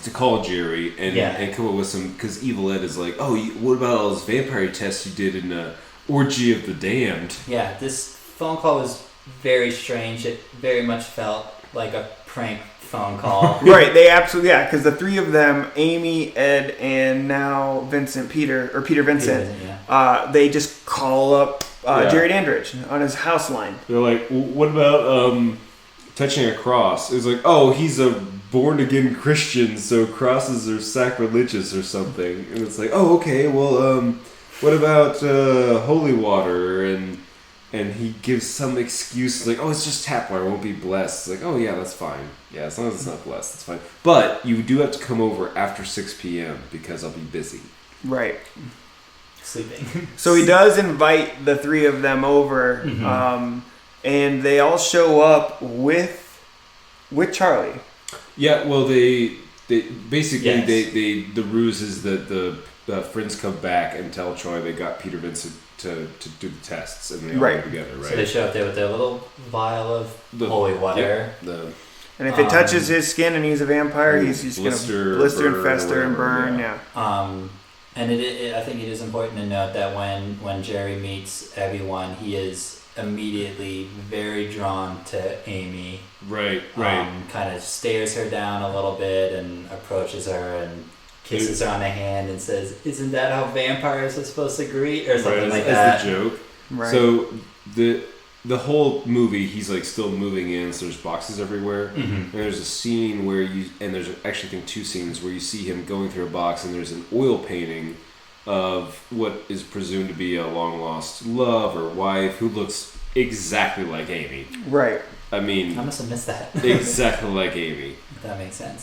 to call Jerry and come up with some, because Evil Ed is like, "Oh, what about all those vampire tests you did in Orgy of the Damned?" Yeah, this phone call was very strange. It very much felt like a prank phone call. Right, they absolutely, because the three of them, Amy, Ed, and now Peter Vincent, they just call up Jerry Dandridge on his house line. They're like, what about touching a cross? It's like, oh, he's a born-again Christian, so crosses are sacrilegious or something. And it's like, oh, okay, well, what about holy water? And he gives some excuse like, oh, it's just tap water, it won't be blessed. It's like, oh yeah, that's fine. Yeah, as long as it's not blessed, that's fine. But you do have to come over after 6 p.m. because I'll be busy. Right. Sleeping. So he does invite the three of them over, and they all show up with Charlie. Yeah, well, they basically the ruse is that the friends come back and tell Troy they got Peter Vincent to do the tests, and they all go together, right? So they show up there with their little vial of holy water. And if it touches his skin and he's a vampire, he's just going to blister and fester and burn. And I think it is important to note that when Jerry meets everyone, he is immediately very drawn to Amy. Right. Kind of stares her down a little bit and approaches her and kisses her on the hand and says, "Isn't that how vampires are supposed to greet?" Or something like that. As the joke. Right. So the whole movie, he's like still moving in, so there's boxes everywhere. And there's a scene where there's actually I think 2 scenes where you see him going through a box, and there's an oil painting of what is presumed to be a long lost love or wife who looks exactly like Amy. Right. I must have missed that. Exactly like Amy. That makes sense.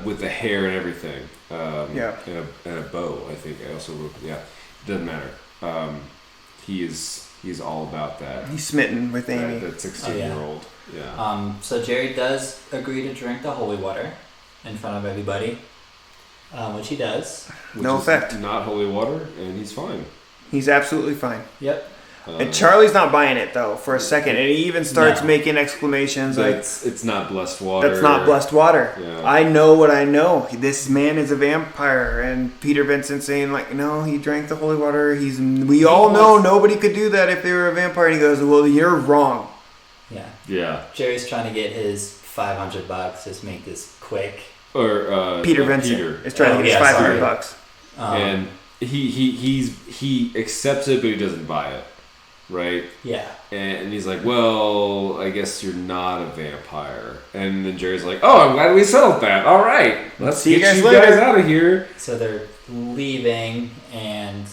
With the hair and everything. And a bow, I think. I also wrote, doesn't matter. He's all about that. He's smitten with Amy. That 16-year-old. So Jerry does agree to drink the holy water in front of everybody, which he does. No effect. Not holy water, and he's fine. He's absolutely fine. Yep. And Charlie's not buying it though for a second, and he even starts making exclamations like, "It's not blessed water. That's not blessed water. Yeah. I know what I know. This man is a vampire." And Peter Vincent saying like, "No, he drank the holy water. We all know nobody could do that if they were a vampire." And he goes, "Well, you're wrong." Yeah. Jerry's trying to get his $500. Just make this quick. Or Peter Vincent is trying to get his $500. And he accepts it, but he doesn't buy it. Right? Yeah. And he's like, well, I guess you're not a vampire. And then Jerry's like, oh, I'm glad we settled that. All right. Let's see get you you guys out of here. So they're leaving, and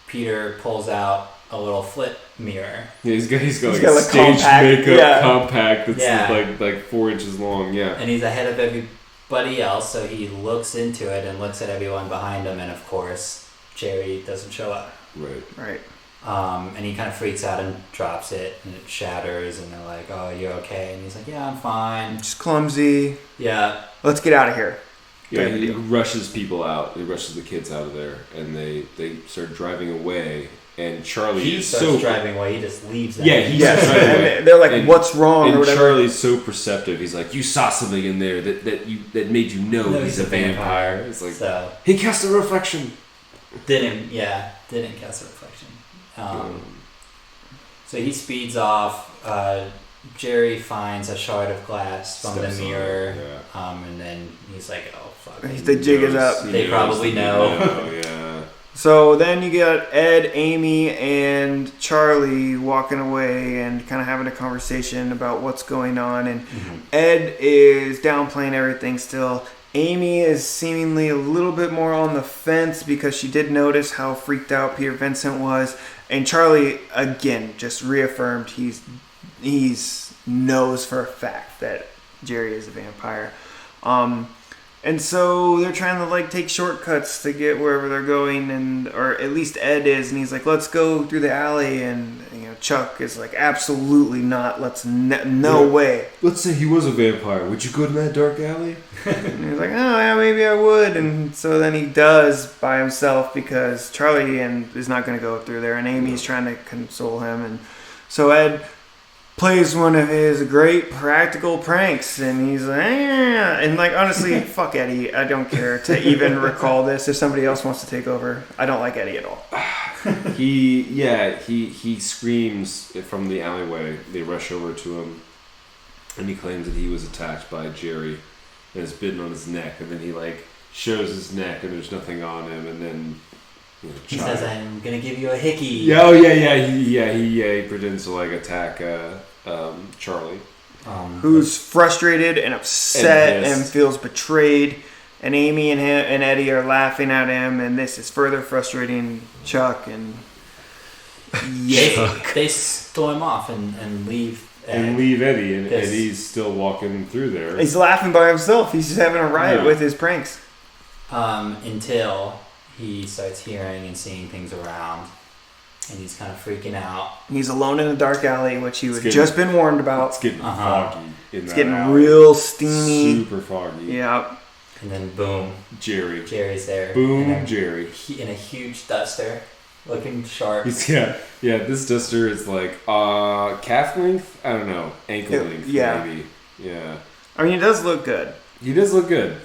Peter pulls out a little flip mirror. Yeah, he's got like a stage compact, makeup compact that's like 4 inches long. Yeah. And he's ahead of everybody else, so he looks into it and looks at everyone behind him, and of course, Jerry doesn't show up. Right. And he kind of freaks out and drops it, and it shatters, and they're like, "Oh, you're okay?" And he's like, "Yeah, I'm fine." Just clumsy. Yeah. Let's get out of here. Yeah, he rushes people out. He rushes the kids out of there, and they start driving away. And Charlie starts driving away. He just leaves them. Yeah, and they're like, "What's wrong?" And or whatever. Charlie's so perceptive. He's like, "You saw something in there that made you know he's a vampire." It's like he cast a reflection. Didn't cast a reflection. So he speeds off. Jerry finds a shard of glass from the mirror, and then he's like, "Oh fuck!" The jig is up. They probably know. Yeah. So then you get Ed, Amy, and Charlie walking away and kind of having a conversation about what's going on. And Ed is downplaying everything still. Amy is seemingly a little bit more on the fence because she did notice how freaked out Peter Vincent was. And Charlie, again, just reaffirmed he's knows for a fact that Jerry is a vampire. And so they're trying to like take shortcuts to get wherever they're going, or at least Ed is, and he's like, "Let's go through the alley." And Chuck is like, "Absolutely not. No way." Let's say he was a vampire. Would you go to that dark alley? And he's like, "Oh yeah, maybe I would." And so then he does by himself because Charlie is not going to go through there, and Amy's trying to console him, and so Ed plays one of his great practical pranks, and he's like, and like, honestly, fuck Eddie. I don't care to even recall this. If somebody else wants to take over, I don't like Eddie at all. He screams from the alleyway. They rush over to him, and he claims that he was attacked by Jerry and is bitten on his neck, and then he like shows his neck and there's nothing on him, and then he says, "I'm gonna give you a hickey." He pretends to like attack Charlie, who's frustrated and upset and feels betrayed. And Amy and Eddie are laughing at him, and this is further frustrating Chuck. And they storm off and leave. And leave Eddie, and Eddie's still walking through there. He's laughing by himself. He's just having a riot with his pranks. Until he starts hearing and seeing things around, and he's kind of freaking out. He's alone in a dark alley, which he had just been warned about. It's getting foggy. It's getting real steamy. Super foggy. Yeah. And then boom. Jerry's there. Boom, Jerry. In a huge duster, looking sharp. This duster is like calf length? I don't know. Ankle length, maybe. Yeah. I mean, he does look good. He does look good.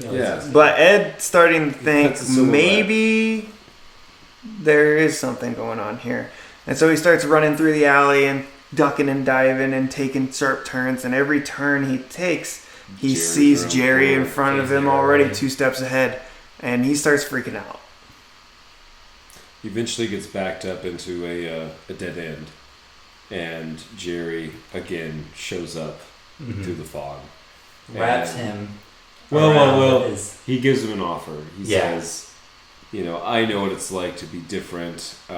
But Ed's starting to think maybe there is something going on here. And so he starts running through the alley and ducking and diving and taking sharp turns. And every turn he takes, he sees Jerry in front of him already 2 steps ahead. And he starts freaking out. He eventually gets backed up into a dead end. And Jerry, again, shows up through the fog. Wraps him. Well, he gives him an offer. He says, I know what it's like to be different. They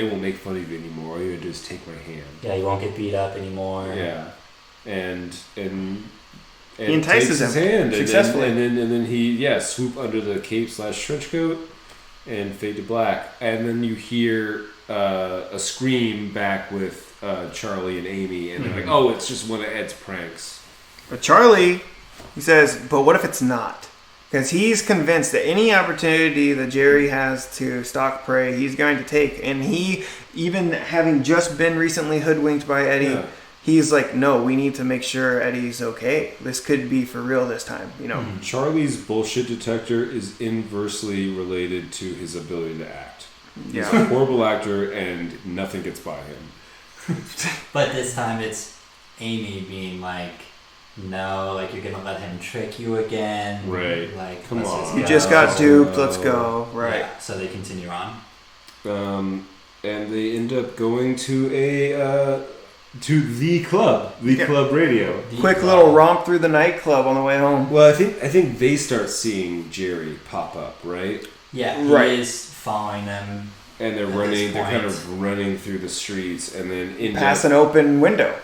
won't make fun of you anymore. All you gotta do is take my hand. Yeah, you won't get beat up anymore. Yeah. And he entices his him hand successfully. And then he swoop under the cape/trench coat and fade to black. And then you hear a scream back with Charlie and Amy, and they're like, "Oh, it's just one of Ed's pranks." But Charlie, he says, "But what if it's not?" Because he's convinced that any opportunity that Jerry has to stalk prey, he's going to take. And he, even having just been recently hoodwinked by Eddie, he's like, "No, we need to make sure Eddie's okay. This could be for real this time." Charlie's bullshit detector is inversely related to his ability to act. Yeah. He's a horrible actor, and nothing gets by him. But this time it's Amy being like, "No, like you're gonna let him trick you again." Right. Like, come on. You just got duped. Let's go. Right. Yeah, so they continue on. And they end up going to the club, club radio. Quick little romp through the nightclub on the way home. Well, I think they start seeing Jerry pop up, right? Yeah, he is following them. And they're running. They're kind of running through the streets, and then past an open window.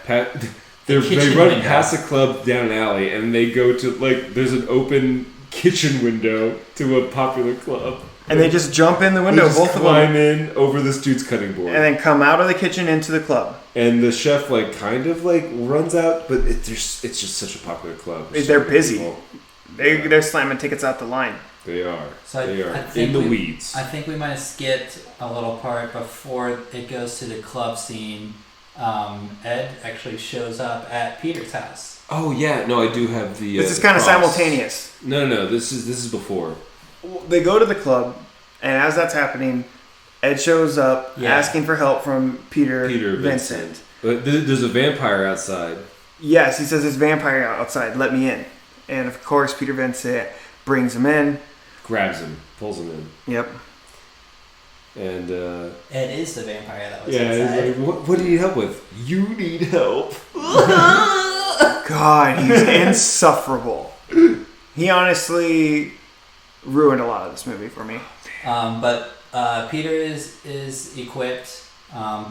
They run past a club down an alley, and they go to there's an open kitchen window to a popular club. And they just jump in the window, both of them. Climb in over this dude's cutting board. And then come out of the kitchen into the club. And the chef kind of runs out, but it's just such a popular club. They're busy. They're slamming tickets out the line. They are. So they are in the weeds. I think we might have skipped a little part before it goes to the club scene. Ed actually shows up at Peter's house. Oh yeah, no, I do have the. This is kind of simultaneous. No. This is before. They go to the club, and as that's happening, Ed shows up asking for help from Peter Vincent. But there's a vampire outside. Yes, he says there's a vampire outside. Let me in. And of course, Peter Vincent brings him in, grabs him, pulls him in. Yep. And Ed is the vampire that was inside. Yeah, he's like, what do you need help with? You need help. God, he's insufferable. He honestly ruined a lot of this movie for me. But Peter is equipped,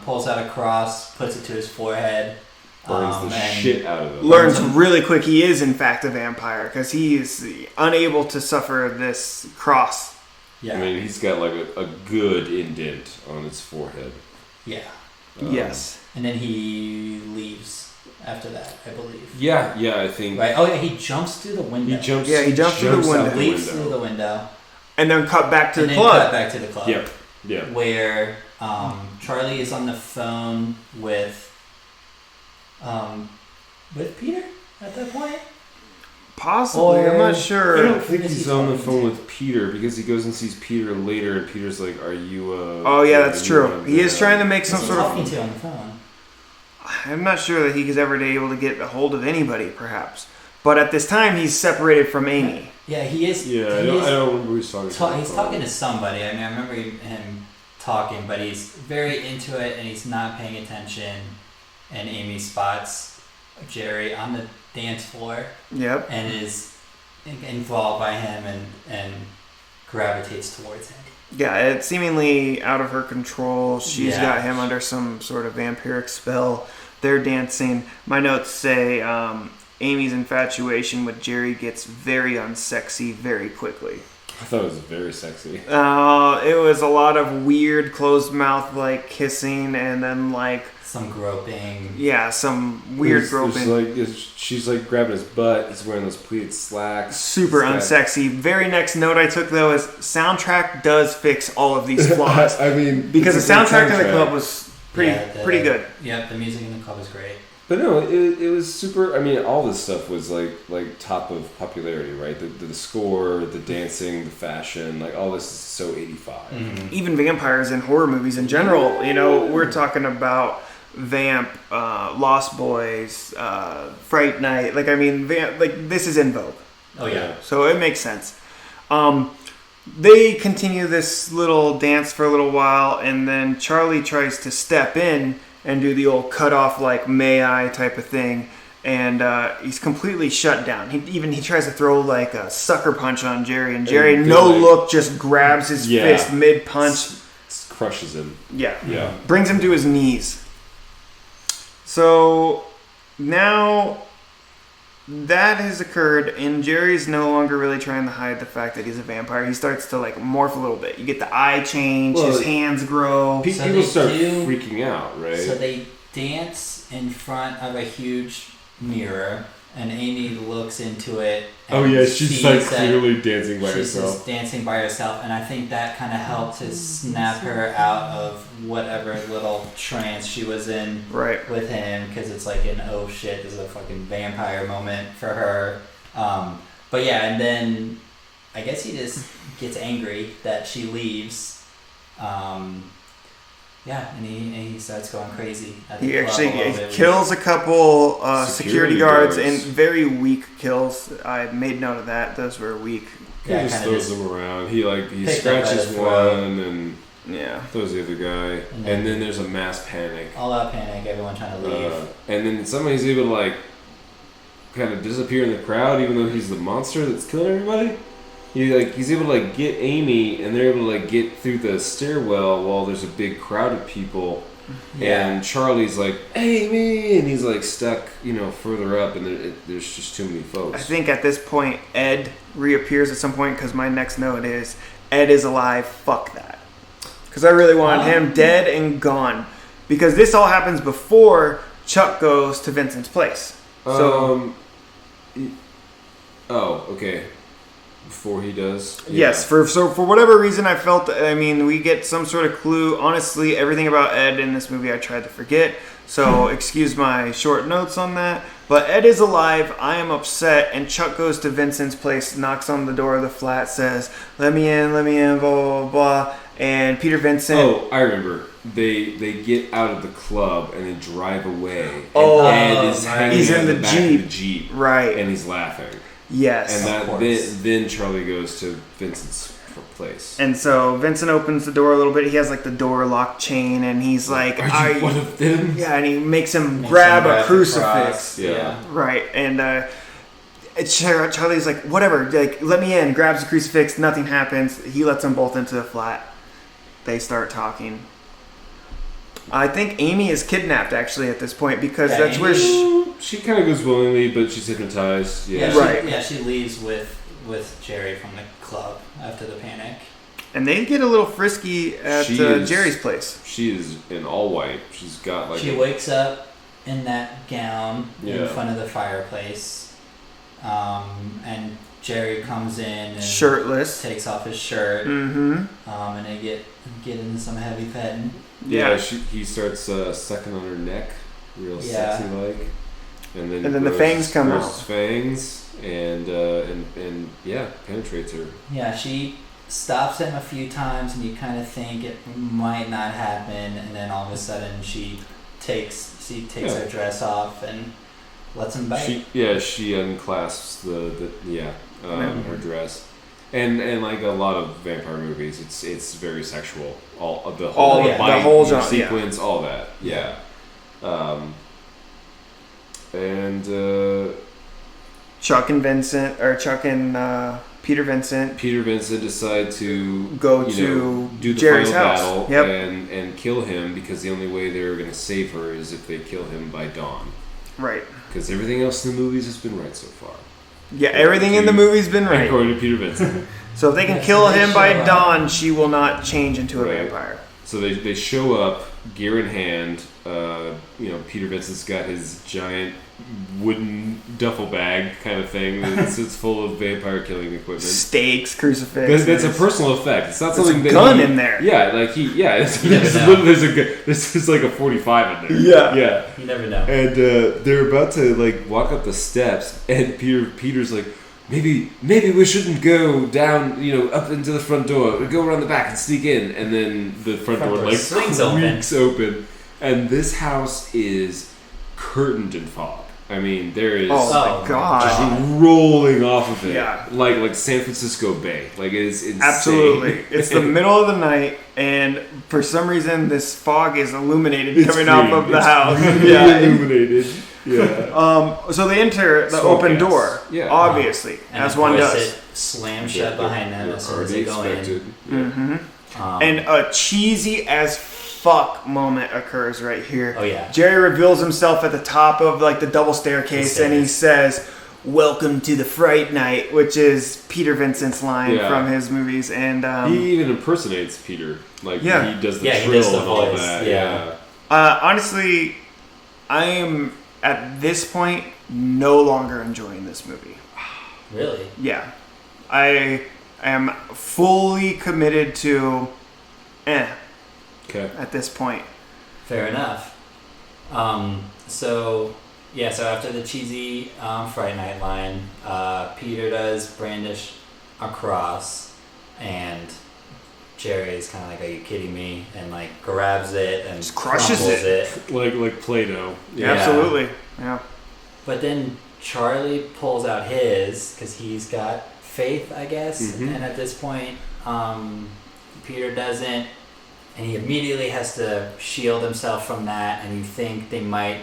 pulls out a cross, puts it to his forehead. Burns the shit out of it. Learns really quick he is in fact a vampire because he is unable to suffer this cross. Yeah. I mean, he's got like a good indent on his forehead. Yeah. Yes. And then he leaves after that, I believe. Yeah, I think. Right. Oh yeah, he jumps through the window. He jumps through the window. Leaps through the window. And then cut back to the then club. Cut back to the club. Yep. Yeah. Where Charlie is on the phone with Peter at that point. Possibly, I'm not sure. I don't think he's on the phone with Peter because he goes and sees Peter later, and Peter's like, "Are you?" Oh yeah, that's true. He is trying to make some sort of. Talking to on the phone. I'm not sure that he's ever able to get a hold of anybody, perhaps. But at this time, he's separated from Amy. Yeah, he is. Yeah, I don't remember who he's talking to. He's talking to somebody. I mean, I remember him talking, but he's very into it and he's not paying attention. And Amy spots Jerry on the dance floor. Yep. And is involved by him and gravitates towards him. Yeah, it's seemingly out of her control. She's got him under some sort of vampiric spell. They're dancing. My notes say Amy's infatuation with Jerry gets very unsexy very quickly. I thought it was very sexy. It was a lot of weird closed mouth like kissing and then like some groping. Yeah, some weird groping. She's like grabbing his butt. He's wearing those pleated slacks. Super unsexy. Very next note I took though is soundtrack does fix all of these flaws. I mean, because the soundtrack to the club was pretty good. Yeah, the music in the club was great. But no, it was super. I mean, all this stuff was like top of popularity, right? The score, the dancing, the fashion, like all this is so 85. Mm-hmm. Even vampires in horror movies in general. You know, we're talking about Vamp, Lost Boys, Fright Night. Like I mean, this is in vogue. Oh yeah. So it makes sense. They continue this little dance for a little while, and then Charlie tries to step in and do the old cut off like may I type of thing, and he's completely shut down. He tries to throw like a sucker punch on Jerry, and Jerry look just grabs his fist mid punch, crushes him. Yeah, brings him to his knees. So now that has occurred, and Jerry's no longer really trying to hide the fact that he's a vampire. He starts to like morph a little bit. You get the eye change, his hands grow. People start freaking out, right? So they dance in front of a huge mirror, and Amy looks into it. And she's like clearly dancing by herself. She's just dancing by herself, and I think that kind of helped to snap her out of whatever little trance she was in with him, because it's like an oh shit, this is a fucking vampire moment for her. But yeah, and then I guess he just gets angry that she leaves. And he starts going crazy. He actually kills a couple security guards and very weak kills. I made note of that. Those were weak. He just throws them around. He scratches one and throws the other guy. And then there's a mass panic. All out panic, everyone trying to leave. And then somebody's able to like kind of disappear in the crowd even though he's the monster that's killing everybody. He's able to like get Amy, and they're able to like get through the stairwell while there's a big crowd of people. Yeah. And Charlie's like, Amy, and he's like stuck, further up, and there's just too many folks. I think at this point Ed reappears at some point, because my next note is Ed is alive. Fuck that, because I really wanted him dead and gone, because this all happens before Chuck goes to Vincent's place. So, okay. Before he does? Yes, for whatever reason I felt, we get some sort of clue. Honestly, everything about Ed in this movie I tried to forget, so excuse my short notes on that. But Ed is alive, I am upset, and Chuck goes to Vincent's place, knocks on the door of the flat, says, let me in, blah, blah, blah, and Peter Vincent... Oh, I remember. They get out of the club and they drive away. Oh, and Ed is hanging he's in in the back of the Jeep. Right. And he's laughing. Yes, and then Charlie goes to Vincent's place. And so Vincent opens the door a little bit. He has like the door lock chain, and he's like, "Are you one of them?" Yeah, and he makes him grab a crucifix. Yeah, right. And Charlie's like, whatever, like, let me in, grabs the crucifix, nothing happens. He lets them both into the flat. They start talking. I think Amy is kidnapped, actually, at this point, because that's where she kind of goes willingly, but she's hypnotized. Yeah, She leaves with Jerry from the club after the panic. And they get a little frisky at Jerry's place. She is in all white. She's got like. She wakes up in that gown in front of the fireplace, and Jerry comes in and shirtless, takes off his shirt, and they get into some heavy petting. Yeah, he starts sucking on her neck, real sexy like, and then the fangs come out. Fangs and penetrates her. Yeah, she stops him a few times, and you kind of think it might not happen, and then all of a sudden she takes her dress off and lets him bite. She unclasps her dress, and like a lot of vampire movies, it's very sexual. The whole sequence, all that, and Chuck and Peter Vincent decide to go to do the Jerry's final house battle and kill him, because the only way they're going to save her is if they kill him by dawn. Right. Because everything else in the movies has been right so far. Yeah, everything in the movie's been right. According to Peter Vincent. So if they can kill him by dawn, she will not change into a vampire. So they show up, gear in hand. Peter Vincent's got his giant wooden duffel bag kind of thing. It's full of vampire killing equipment. Stakes, crucifix. That's a personal effect. It's not something that gun in there. Yeah, like this is like a 45 in there. Yeah. You never know. And they're about to like walk up the steps, and Peter's like, maybe we shouldn't go down, up into the front door. We'll go around the back and sneak in, and then the front door like swings open, and this house is curtained in fog. I mean, there is my God, just rolling off of it, yeah, like San Francisco Bay. Like, it is insane. Absolutely, it's the middle of the night, and for some reason, this fog is illuminated coming off of the house. Illuminated. Yeah. So they enter the open door. Yeah. Obviously, as one does. It slams shut behind them as soon as they go in. And a cheesy as fuck moment occurs right here. Oh yeah. Jerry reveals himself at the top of like the double staircase, and he says, "Welcome to the Fright Night," which is Peter Vincent's line from his movies. And he even impersonates Peter. Like he does the trill and all that. Yeah. Honestly, I am at this point no longer enjoying this movie. Really? Yeah. I am fully committed to Okay. At this point. Fair enough. So after the cheesy Fright Night line, Peter does brandish a cross, and Jerry is kind of like, "Are you kidding me?" and like grabs it and just crushes it. like Play-Doh. Yeah. Absolutely. Yeah. But then Charlie pulls out his, because he's got faith, I guess. Mm-hmm. And at this point, Peter doesn't, and he immediately has to shield himself from that, and you think they might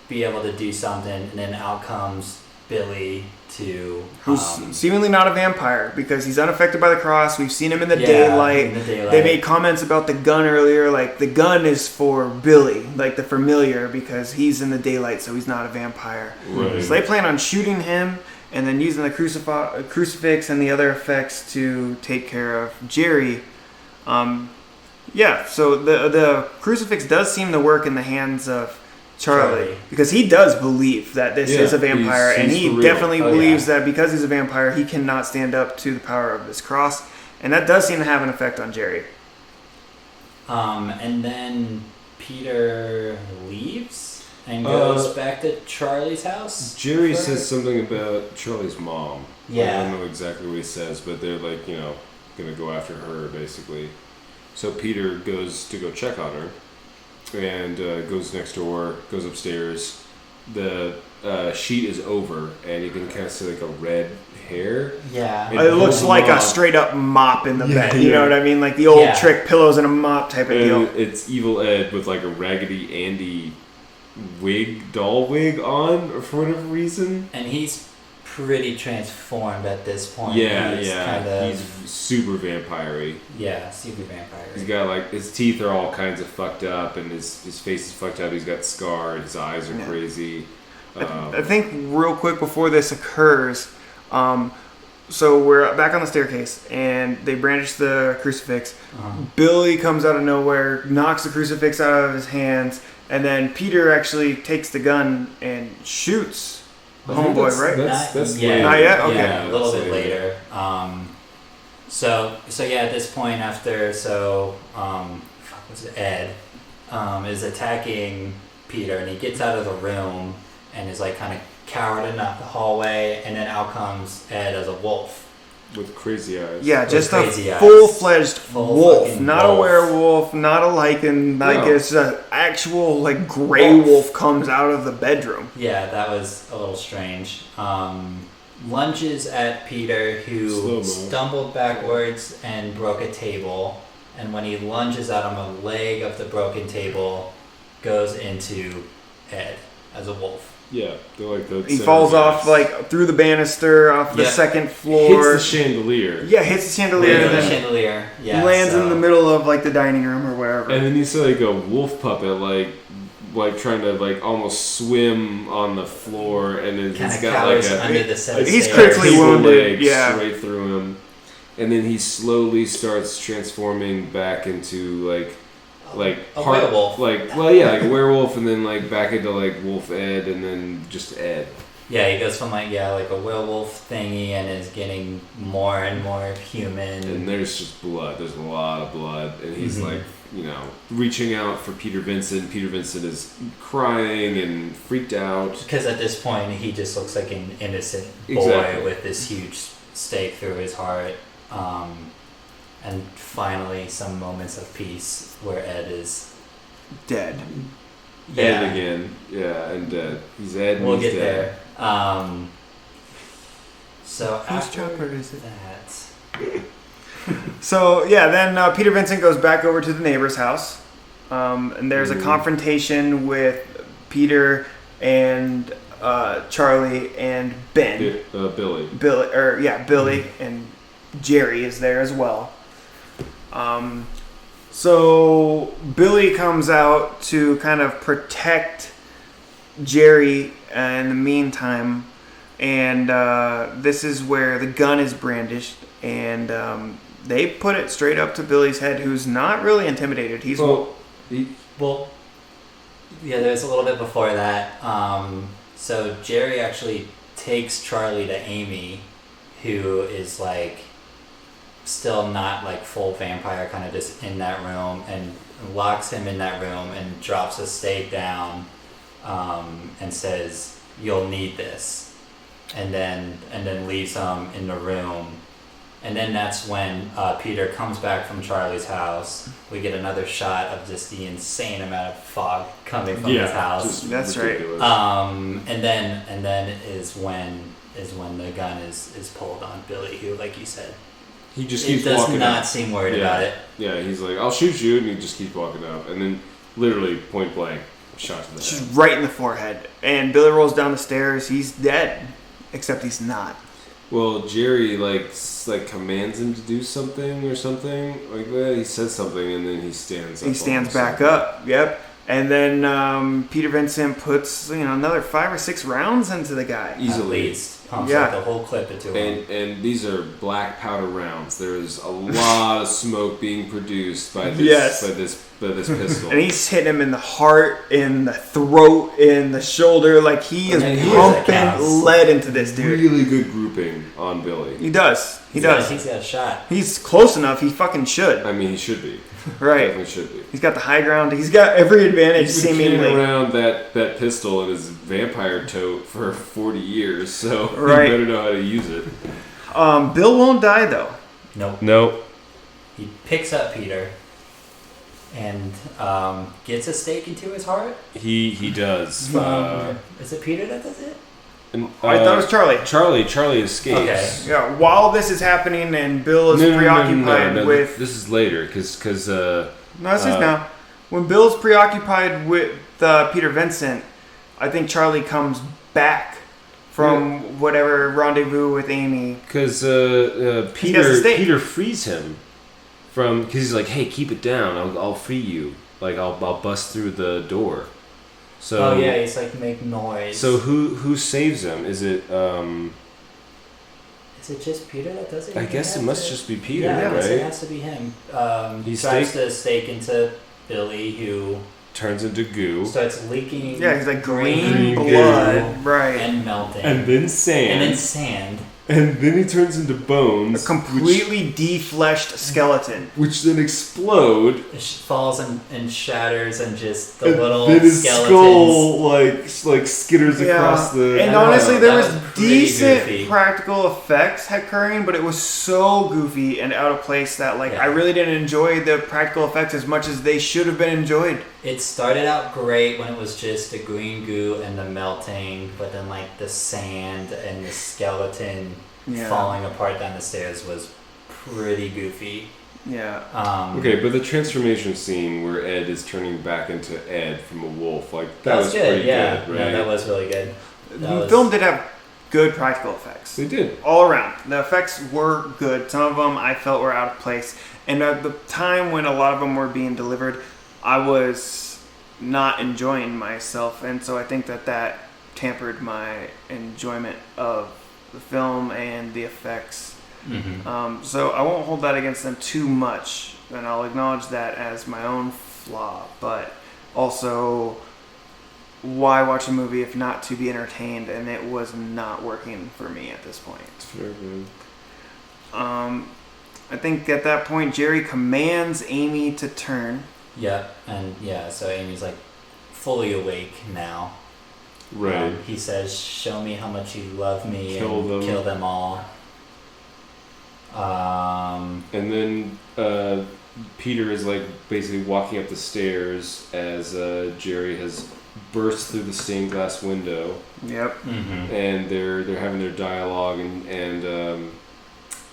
be able to do something, and then out comes Billy who's seemingly not a vampire because he's unaffected by the cross. We've seen him in the daylight. They made comments about the gun earlier, like the gun is for Billy, like the familiar, because he's in the daylight, so he's not a vampire. Right. So they plan on shooting him and then using the crucifix and the other effects to take care of Jerry. So the crucifix does seem to work in the hands of Charlie, because he does believe that this is a vampire, and he definitely believes that because he's a vampire, he cannot stand up to the power of this cross, and that does seem to have an effect on Jerry. And then Peter leaves and goes back to Charlie's house. Jerry says something about Charlie's mom. Yeah. I don't know exactly what he says, but they're like, gonna go after her, basically. So Peter goes to go check on her. And goes next door, goes upstairs. The sheet is over, and you can kind of see like a red hair. Yeah, it looks like a straight up mop in the bed. You know what I mean? Like the old trick pillows and a mop type of deal. It's Evil Ed with like a Raggedy Andy doll wig on, for whatever reason. And he's pretty transformed at this point. Yeah, He's yeah. Kinda, He's super vampire-y. yeah, super vampire. He's got like his teeth are all kinds of fucked up, and his face is fucked up. He's got scarred. His eyes are crazy. I think real quick before this occurs, so we're back on the staircase and they brandish the crucifix. Billy comes out of nowhere, knocks the crucifix out of his hands, and then Peter actually takes the gun and shoots the homeboy, right? That's yeah, later. Not yet? Okay. Yeah, a little bit later. So yeah, at this point after, what's it, Ed is attacking Peter, and he gets out of the room and is like kind of cowered in the hallway, and then out comes Ed as a wolf. With crazy eyes. Yeah, just a crazy eyes. full-fledged wolf, fucking not a wolf. werewolf, not a lichen. Like No. it's an actual like gray wolf comes out of the bedroom. Yeah, that was a little strange. Lunges at Peter, who Slow-mo. stumbled backwards and broke a table. And when he lunges at him, a leg of the broken table goes into Ed as a wolf. Yeah, they're like the. He falls off like through the banister off the Yeah. second floor. Hits the chandelier. Yeah, hits the chandelier Yeah, and the then chandelier. Yeah, lands in so- the middle of like the dining room or wherever. And then you see like a wolf puppet, like trying to like almost swim on the floor, and then Kinda he's got cowers like under the set of He's stairs. critically cable wounded, leg yeah. straight through him, and then he slowly starts transforming back into like A werewolf. like a werewolf, and then like back into like Wolf Ed, and then just Ed. Yeah, he goes from like a werewolf thingy and is getting more and more human. And there's just blood. There's a lot of blood, and he's Mhm. like, reaching out for Peter Vincent. Peter Vincent is crying and freaked out. Because at this point, he just looks like an innocent boy Exactly. with this huge stake through his heart. And finally, some moments of peace where Ed is Dead. Ed again. Yeah, and dead. He's Ed and We'll he's get dead. there. So Whose after chopper is it? that, So yeah, then Peter Vincent goes back over to the neighbor's house, and there's a confrontation with Peter and Charlie and Ben. Billy. Billy and Jerry is there as well. So Billy comes out to kind of protect Jerry in the meantime, and this is where the gun is brandished, and they put it straight up to Billy's head, who's not really intimidated. He's well, yeah, there's a little bit before that. So Jerry actually takes Charlie to Amy, who is like still not like full vampire, kind of just in that room, and locks him in that room and drops a stake down, and says, "You'll need this," and then leaves him in the room. And then that's when Peter comes back from Charlie's house. We get another shot of just the insane amount of fog coming from his house. just That's right. ridiculous. And then is when the gun is pulled on Billy, who, like you said, He just he keeps does walking not up. seem worried Yeah. about it. Yeah, he's like, "I'll shoot you," and he just keeps walking up, and then literally point blank, shot to the just head. right in the forehead. And Billy rolls down the stairs. He's dead, except he's not. Well, Jerry like commands him to do something or something like that. He says something, and then he stands up. He stands all of a back sudden. up. Yep. And then Peter Vincent puts another 5 or 6 rounds into the guy. At easily. least pumps Yeah. like the whole clip into him. And these are black powder rounds. There is a lot of smoke being produced by this Yes. by this pistol. And he's hitting him in the heart, in the throat, in the shoulder. Like he is And that pumping counts. lead into this dude. Really good grouping on Billy. He does. He He's does. got a shot. He's close enough. He fucking should. I mean, he should be. Right. Definitely should be. He's got the high ground. He's got every advantage, He's been carrying seemingly. around that pistol in his vampire tote for 40 years, so Right. he better know how to use it. Bill won't die though. Nope. He picks up Peter and gets a stake into his heart. He does. Is it Peter that does it? I thought it was Charlie. Charlie escapes. Okay. Yeah. While this is happening and Bill is preoccupied No, with. This is later, because No, this is now. When Bill's preoccupied with Peter Vincent, I think Charlie comes back from whatever rendezvous with Amy. Because the Peter steak. Peter frees him from because he's like, hey, keep it down. I'll free you. Like I'll bust through the door. So oh yeah, he's like make noise. So who saves him? Is it Is it just Peter that does it? I guess it must just be Peter, yeah, I guess right? it has to be him. He He drives the steak into Billy, who turns into goo. starts leaking. Yeah, he's like green Green blood, goo. right? And melting. And then sand. And then sand. And then he turns into bones. A completely defleshed skeleton. Which then explode. It falls and shatters, and just the And little then his skeletons. skull like skitters across the. And I know, honestly, there that was was pretty decent goofy. practical effects occurring, but it was so goofy and out of place that I really didn't enjoy the practical effects as much as they should have been enjoyed. It started out great when it was just the green goo and the melting, but then like the sand and the skeleton falling apart down the stairs was pretty goofy. Yeah. Okay, but the transformation scene where Ed is turning back into Ed from a wolf, like that was good. pretty Yeah, good, right? yeah, that was really good. The film did have good practical effects. They did. All around. The effects were good. Some of them I felt were out of place. And at the time when a lot of them were being delivered, I was not enjoying myself. And so I think that tampered my enjoyment of the film and the effects. Mm-hmm. So I won't hold that against them too much. And I'll acknowledge that as my own flaw. But also, why watch a movie if not to be entertained? And it was not working for me at this point. Very good. I think at that point Jerry commands Amy to turn. Yeah, and so Amy's like fully awake now. Right. He says, "Show me how much you love me Kill kill them all." And then Peter is like basically walking up the stairs as Jerry has burst through the stained glass window. Yep. Mm-hmm. And they're having their dialogue, and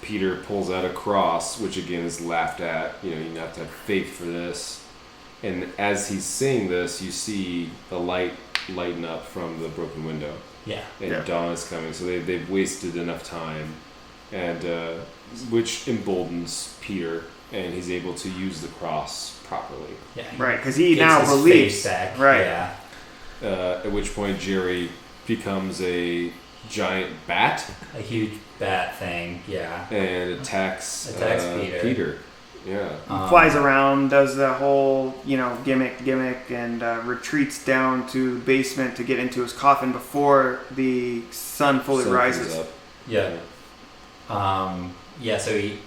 Peter pulls out a cross, which again is laughed at. You have to have faith for this. And as he's saying this, you see the light lighten up from the broken window. Yeah. And dawn is coming, so they've wasted enough time, and which emboldens Peter, and he's able to use the cross properly. Yeah. Right, because he Gets now his believes. face back. Right. Yeah. At which point Jerry becomes a giant bat. A huge bat thing. Yeah. And attacks Peter. Yeah. Flies around, does the whole, gimmick, and retreats down to the basement to get into his coffin before the sun fully rises. Up. Yeah. So he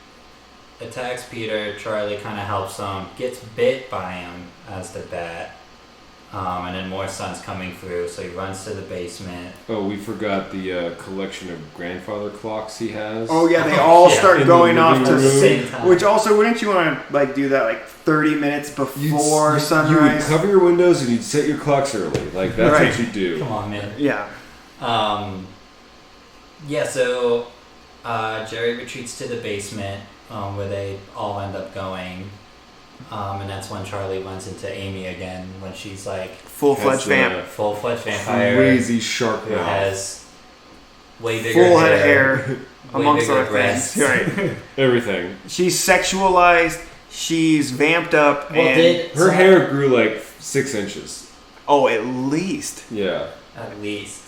attacks Peter. Charlie kind of helps him. Gets bit by him as the bat. And then more sun's coming through, so he runs to the basement. Oh, we forgot the collection of grandfather clocks he has. Oh yeah, they all start going off to the same time. Which also, wouldn't you want to do that 30 minutes before sunrise? You would cover your windows and you'd set your clocks early. Like that's what you do. Come on, man. Yeah. So Jerry retreats to the basement where they all end up going. And that's when Charlie runs into Amy again when she's like full-fledged vampire. Full-fledged vampire. Crazy shark who mouth. has way bigger full hair, head of hair, amongst other breasts. things. Right. Everything. She's sexualized. She's vamped up, and her hair grew like 6 inches. Oh, at least. Yeah. At least.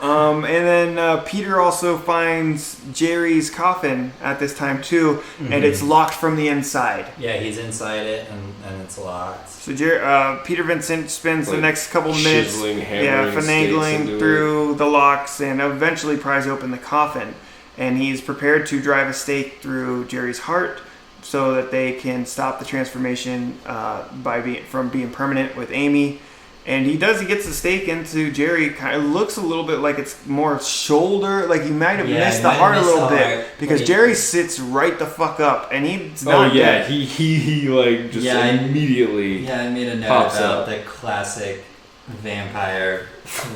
And then Peter also finds Jerry's coffin at this time too, and it's locked from the inside. Yeah, he's inside it, and it's locked. So Peter Vincent spends the next couple minutes, hammering finagling through the locks, and eventually pries open the coffin. And he's prepared to drive a stake through Jerry's heart, so that they can stop the transformation from being permanent with Amy. And he gets the stake into Jerry. Kind of looks a little bit like it's more shoulder. Like he might have missed the heart a little bit. Because Jerry sits right the fuck up. And he's not dead. He like just immediately Yeah, I made a note about the classic vampire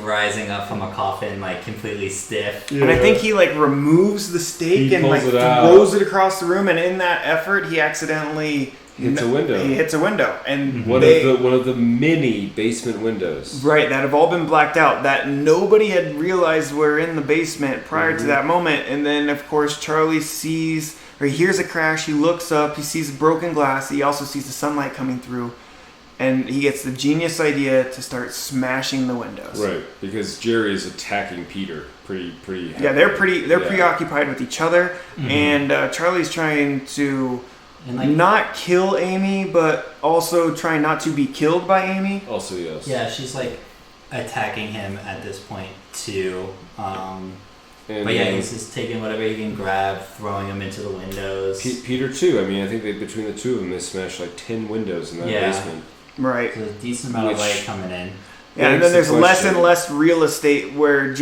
rising up from a coffin like completely stiff. Yeah. And I think he removes the stake and throws it across the room. And in that effort, he accidentally hits a window. He hits a window, and One of the many basement windows. Right, that have all been blacked out, that nobody had realized were in the basement prior to that moment. And then, of course, Charlie sees, or he hears a crash, he looks up, he sees broken glass, he also sees the sunlight coming through, and he gets the genius idea to start smashing the windows. Right, because Jerry is attacking Peter pretty heavily. Yeah, they're preoccupied with each other, and Charlie's trying to not kill Amy, but also trying not to be killed by Amy. Also, yes. Yeah, she's like attacking him at this point too. But yeah, he's just taking whatever he can grab, throwing them into the windows. Peter too. I mean, I think between the two of them, they smashed like 10 windows in that basement. Right. There's a decent amount of light coming in. Yeah, and then there's less and less real estate where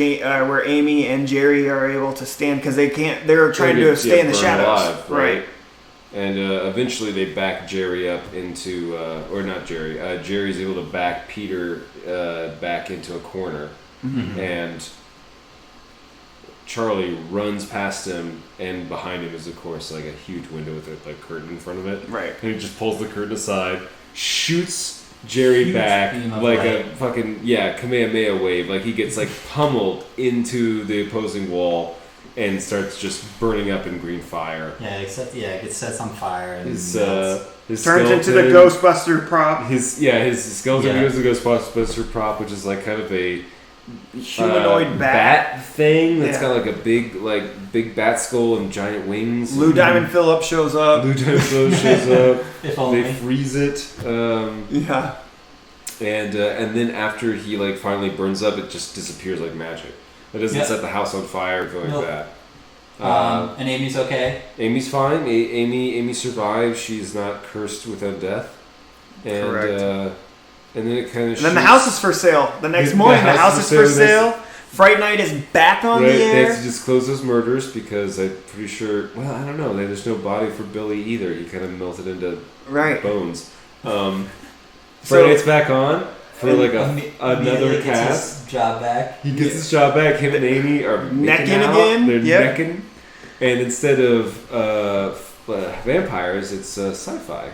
Amy and Jerry are able to stand because they can't. They're trying to stay in the shadows. Alive, right. And eventually they back Jerry up into, or not Jerry. Jerry's able to back Peter back into a corner, and Charlie runs past him, and behind him is of course like a huge window with a curtain in front of it. Right. And he just pulls the curtain aside, shoots Jerry back like a fucking Kamehameha wave. Like he gets like pummeled into the opposing wall and starts just burning up in green fire. Yeah, except it gets set on fire and his turns into the Ghostbuster prop. His skeleton becomes the Ghostbuster prop, which is like kind of a humanoid bat thing that's got like a big bat skull and giant wings. Lou Diamond Phillips shows up. If only. They freeze it. Yeah. And then after he like finally burns up, it just disappears like magic. It doesn't set the house on fire or anything like that. And Amy's okay? Amy's fine. Amy survives. She's not cursed with undeath. And, correct. And then it kind of. And then the house is for sale. The next morning, the house is for sale. Fright Night is back on the air. They have to disclose those murders because I'm pretty sure. Well, I don't know. There's no body for Billy either. He kind of melted into bones. Fright Night's back on for like another cast. His job back. He gets his job back. Him and Amy are necking again. They're necking. And instead of vampires, it's sci-fi.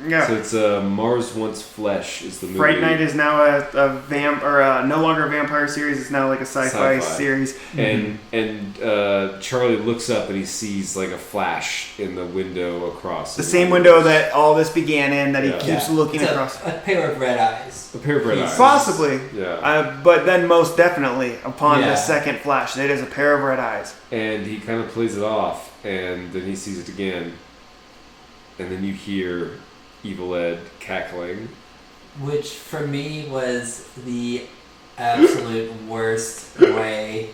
Yeah. So it's Mars Wants Flesh is the movie. Fright Night is now no longer a vampire series. It's now like a sci-fi series. And Charlie looks up and he sees like a flash in the window across. The same window that all this began in that he keeps looking across. A pair of red eyes. A pair of red eyes. Possibly. Yeah. But then most definitely upon the second flash, it is a pair of red eyes. And he kind of plays it off, and then he sees it again, and then you hear Evil Ed cackling, which for me was the absolute worst way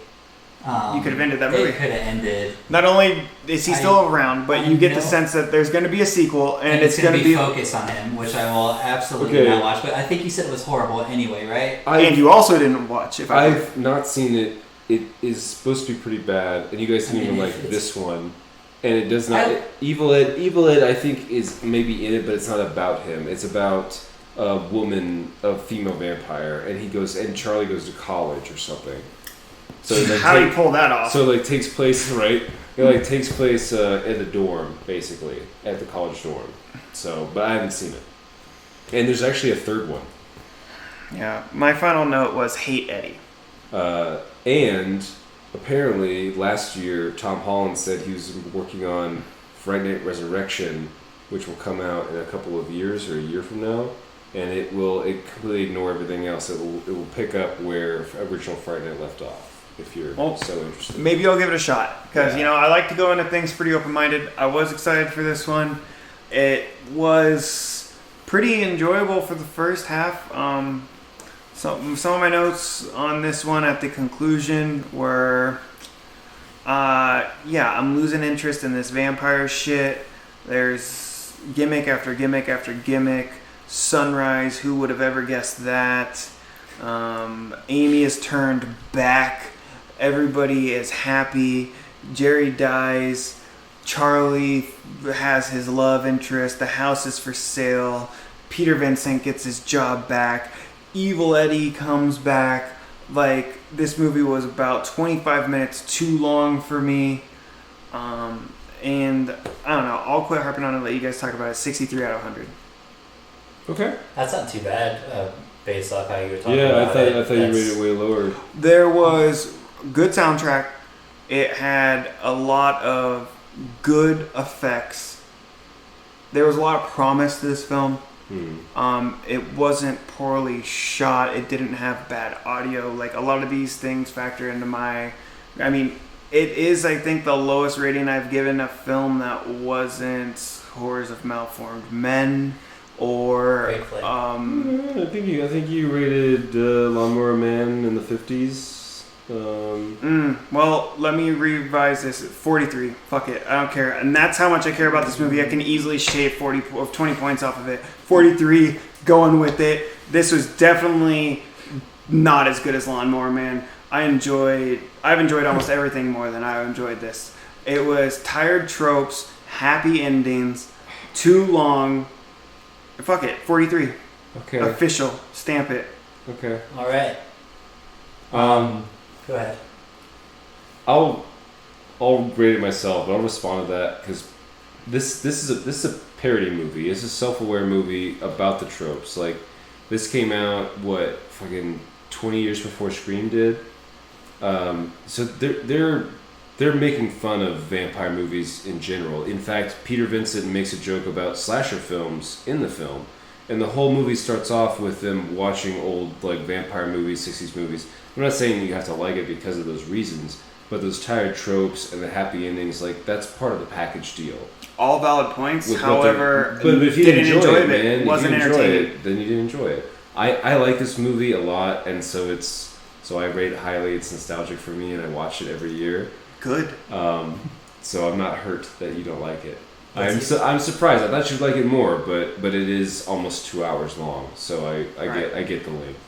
you could have ended that movie. It could have ended. Not only is he still around, but you get the sense that there's going to be a sequel, and it's going to be focused on him, which I will absolutely not watch. But I think you said it was horrible anyway, right? And you also didn't watch. I've not seen it. It is supposed to be pretty bad, and you guys didn't even like this one. And it does not. Evil Ed, I think, is maybe in it, but it's not about him. It's about a woman, a female vampire, and Charlie goes to college or something. So how do you pull that off? So it takes place at the dorm, basically, at the college dorm. So, but I haven't seen it. And there's actually a third one. Yeah, my final note was hate Eddie. And apparently, last year, Tom Holland said he was working on Fright Night Resurrection, which will come out in a couple of years or a year from now, and it completely ignore everything else. It will pick up where original Fright Night left off. If you're so interested, maybe I'll give it a shot because I like to go into things pretty open-minded. I was excited for this one. It was pretty enjoyable for the first half. Some of my notes on this one at the conclusion were, I'm losing interest in this vampire shit. There's gimmick after gimmick after gimmick. Sunrise, who would have ever guessed that? Amy is turned back. Everybody is happy. Jerry dies. Charlie has his love interest. The house is for sale. Peter Vincent gets his job back. Evil Eddie comes back. Like, this movie was about 25 minutes too long for me. and I don't know. I'll quit harping on it and let you guys talk about it. 63 out of 100. Okay. That's not too bad, based off how you were talking Yeah, about it. I thought you rated it way lower. There was good soundtrack. It had a lot of good effects. There was a lot of promise to this film. It wasn't poorly shot. It didn't have bad audio. Like, a lot of these things factor into I mean, it is, I think, the lowest rating I've given a film that wasn't Horrors of Malformed Men or Great flick. I think you rated Lawnmower Man in the 50s. Well, let me revise this. 43. Fuck it. I don't care. And that's how much I care about this movie. I can easily shave 20 points off of it. 43, going with it. This was definitely not as good as Lawnmower Man. I've enjoyed almost everything more than I enjoyed this. It was tired tropes, happy endings, too long. Fuck it. 43. Okay. Official. Stamp it. Okay. All right. Go ahead. I'll rate it myself, but I'll respond to that because this is a parody movie. It's a self-aware movie about the tropes. Like, this came out fucking 20 years before Scream did. So they're making fun of vampire movies in general. In fact, Peter Vincent makes a joke about slasher films in the film, and the whole movie starts off with them watching old like vampire movies, 60s movies. I'm not saying you have to like it because of those reasons, but those tired tropes and the happy endings, like, that's part of the package deal. All valid points. With However, but if you didn't enjoy it, man, it wasn't if you didn't enjoy entertaining. it, then you didn't enjoy it. I like this movie a lot, and so I rate it highly. It's nostalgic for me, and I watch it every year. Good. So I'm not hurt that you don't like it. I'm surprised. I thought you'd like it more, but it is almost 2 hours long, so I get the length.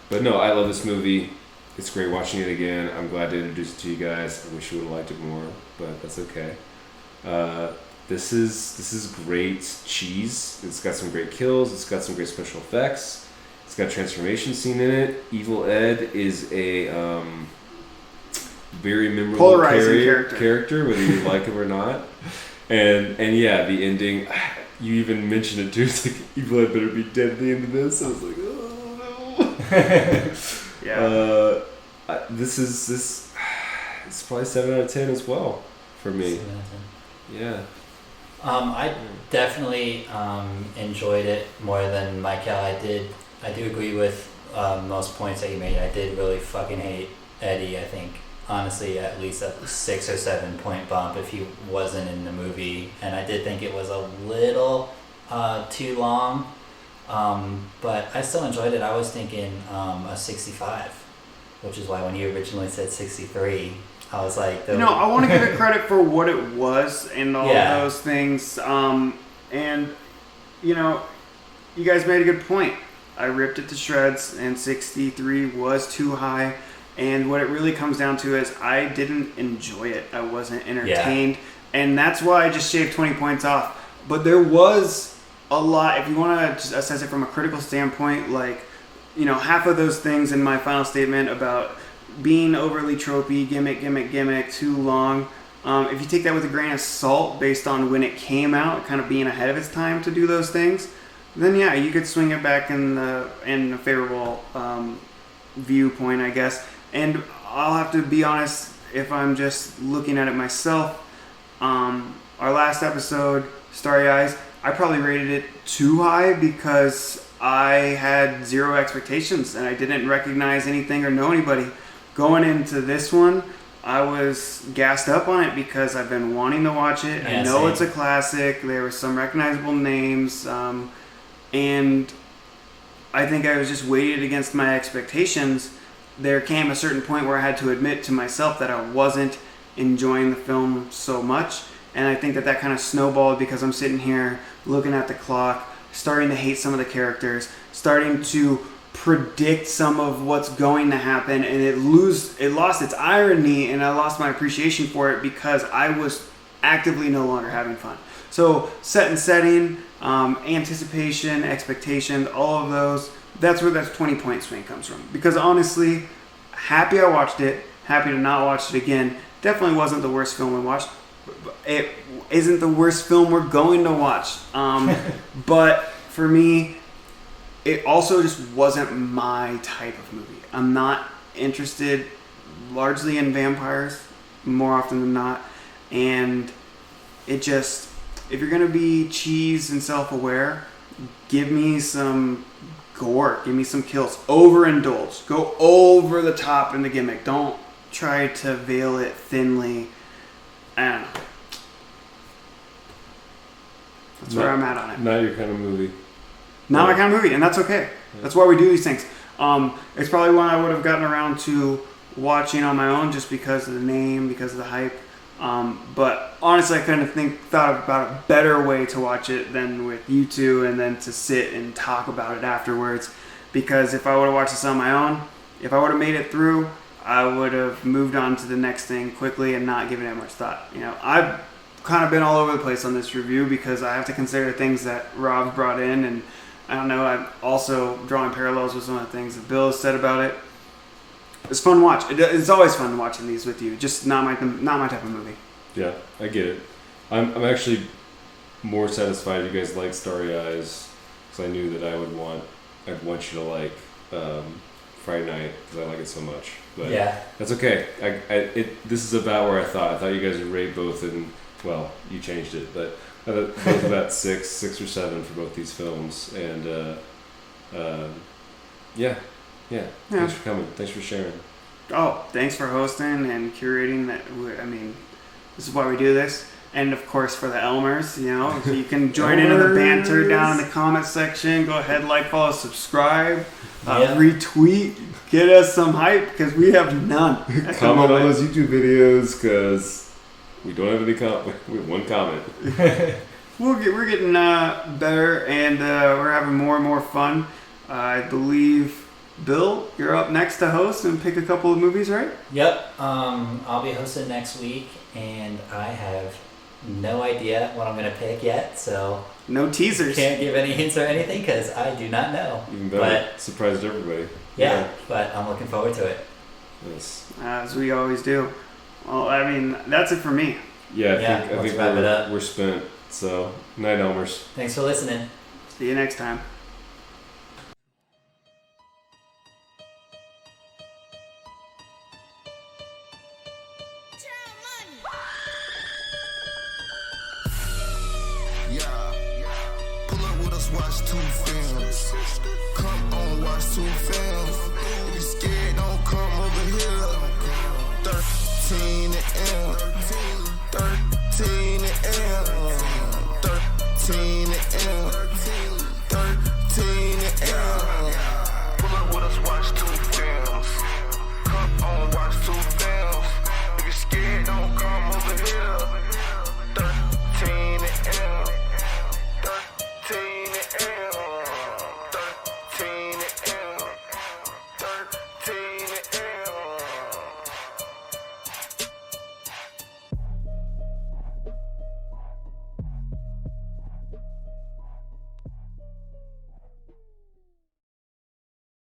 But no, I love this movie. It's great watching it again. I'm glad to introduce it to you guys. I wish you would have liked it more, but that's okay. This is great cheese. It's got some great kills. It's got some great special effects. It's got a transformation scene in it. Evil Ed is a very memorable polarizing character, whether you like him or not. And yeah, the ending. You even mentioned it too. It's like, Evil Ed better be dead at the end of this. I was like, oh no. Yeah. It's probably 7 out of 10 as well for me. 7 out of 10. Yeah. I definitely enjoyed it more than Michael. I do agree with most points that you made. I did really fucking hate Eddie. I think, honestly, at least a 6 or 7 point bump if he wasn't in the movie. And I did think it was a little too long. But I still enjoyed it. I was thinking a 65, which is why when you originally said 63, I was like... I want to give it credit for what it was and all those things. And, you guys made a good point. I ripped it to shreds, and 63 was too high. And what it really comes down to is I didn't enjoy it. I wasn't entertained. Yeah. And that's why I just shaved 20 points off. But there was a lot, if you want to just assess it from a critical standpoint, like, half of those things in my final statement about being overly tropey, gimmick, too long. If you take that with a grain of salt based on when it came out, kind of being ahead of its time to do those things, then yeah, you could swing it back in a favorable viewpoint, I guess. And I'll have to be honest, if I'm just looking at it myself, our last episode, Starry Eyes, I probably rated it too high because I had zero expectations and I didn't recognize anything or know anybody. Going into this one, I was gassed up on it because I've been wanting to watch it. I know it's a classic. There were some recognizable names. And I think I was just weighted against my expectations. There came a certain point where I had to admit to myself that I wasn't enjoying the film so much. And I think that kind of snowballed because I'm sitting here looking at the clock, starting to hate some of the characters, starting to predict some of what's going to happen, and it lost its irony, and I lost my appreciation for it because I was actively no longer having fun. So set and setting, anticipation, expectation, all of those, that's where that 20-point swing comes from. Because honestly, happy I watched it, happy to not watch it again. Definitely wasn't the worst film we watched. It isn't the worst film we're going to watch. But for me, it also just wasn't my type of movie. I'm not interested largely in vampires more often than not. And it just, if you're going to be cheese and self-aware, give me some gore, give me some kills. Overindulge. Go over the top in the gimmick. Don't try to veil it thinly. I don't know. That's where I'm at on it. Not your kind of movie. Not my kind of movie, and that's okay. That's why we do these things. It's probably one I would have gotten around to watching on my own just because of the name, because of the hype. But honestly, I couldn't thought about a better way to watch it than with you two, and then to sit and talk about it afterwards. Because if I would have watched this on my own, if I would have made it through, I would have moved on to the next thing quickly and not given it much thought. You know, I've kind of been all over the place on this review because I have to consider things that Rob brought in, and I don't know, I'm also drawing parallels with some of the things that Bill has said about it. It's fun to watch. It's always fun watching these with you. Just not my type of movie. Yeah, I get it. I'm actually more satisfied you guys like Starry Eyes because I knew that I'd want you to like Fright Night because I like it so much. But Yeah. that's okay. This is about where I thought you guys would rate both, and well, you changed it, but I thought both about 6 or 7 for both these films, and yeah. Thanks for coming. Thanks for sharing. Oh, thanks for hosting and curating that. I mean, this is why we do this. And of course, for the Elmers, you know, if you can join in the banter down in the comment section. Go ahead, like, follow, subscribe, retweet, get us some hype because we have none. Comment on those YouTube videos because we don't have any comment. We have one comment. We're getting better, and we're having more and more fun. I believe, Bill, you're up next to host and pick a couple of movies, right? Yep. I'll be hosting next week, and I have no idea what I'm going to pick yet, so No teasers. can't give any hints or anything because I do not know. Even better. Surprised everybody. Yeah, but I'm looking forward to it. Yes. As we always do. Well, I mean, that's it for me. Yeah, I let's think wrap it up. we're spent. So, night, Elmers. Thanks for listening. See you next time. Pull up with us, watch 2 films. Come on, watch 2 films. Be scared.